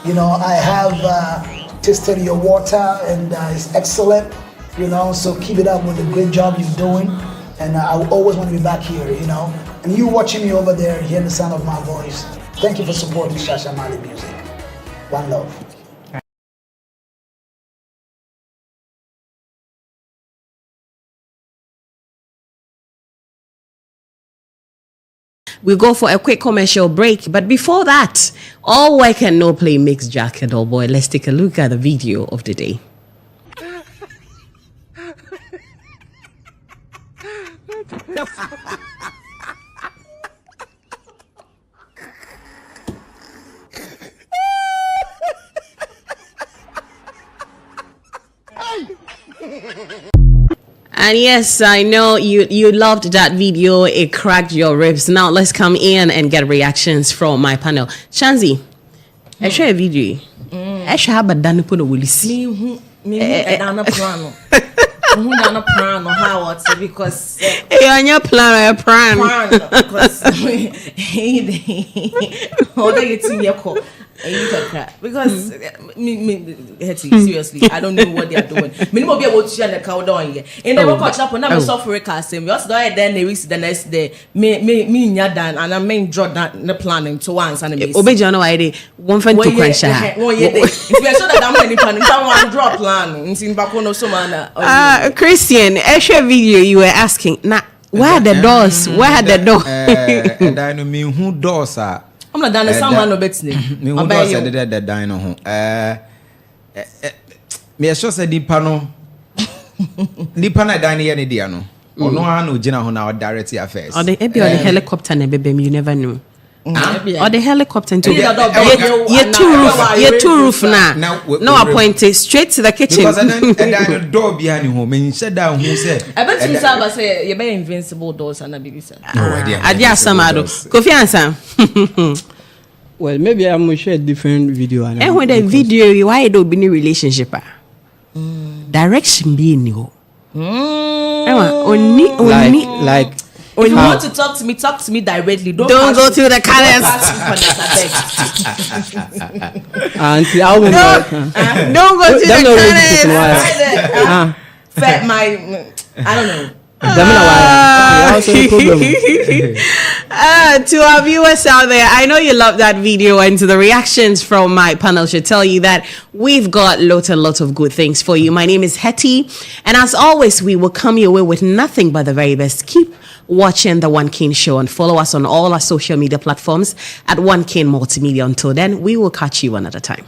I have tasted your water, and it's excellent. So keep it up with the great job you're doing, and I always want to be back here. And you watching me over there, hearing the sound of my voice. Thank you for supporting Shasha Marley music. One love. We go for a quick commercial break, but before that, all work and no play makes Jack a dull boy. Let's take a look at the video of the day. And yes, I know you loved that video. It cracked your ribs. Now let's come in and get reactions from my panel. Shancy, I show a video. I should have a done put a willy see. Me dana plano. Who dana plano? How what's because on your plan, because how they get me a call. Because seriously, I don't know what they are doing. Minimum be able to share the cow down here. And they will catch up on our software casting. We also die then they reach the next day. Me dan and I main draw the planning to once and miss. Obey John ID one friend to crash. If we are sure that I'm any planning, someone draw plan. In back on so man. Christian, extra video you were asking. Now where are the doors? Where are the doors? And I know me who doors are. I'm not done someone no bet me. Me who doors are the dino home. Me a sure said the panel. The panel dine any diano. Or no one who general on our direct affairs. Or the helicopter and baby, you never know. Or the helicopter into Yeah, you two roof now. No appointed straight to the kitchen. Because and then door behind home and you said down who said I bet you say you be invincible doors and a baby sir. I just some Kofi Ansah. Well, maybe I'm gonna share a different video. And when the video, why do be new relationship? Direction being you. Like if you want to talk to me directly. Don't go to the comments. Don't go to the comments. I don't know. To our viewers out there, I know you love that video, and to the reactions from my panel should tell you that we've got lots and lots of good things for you. My name is Hetty, and as always, we will come your way with nothing but the very best. Keep watching the One King Show and follow us on all our social media platforms at One King Multimedia. Until then, we will catch you another time.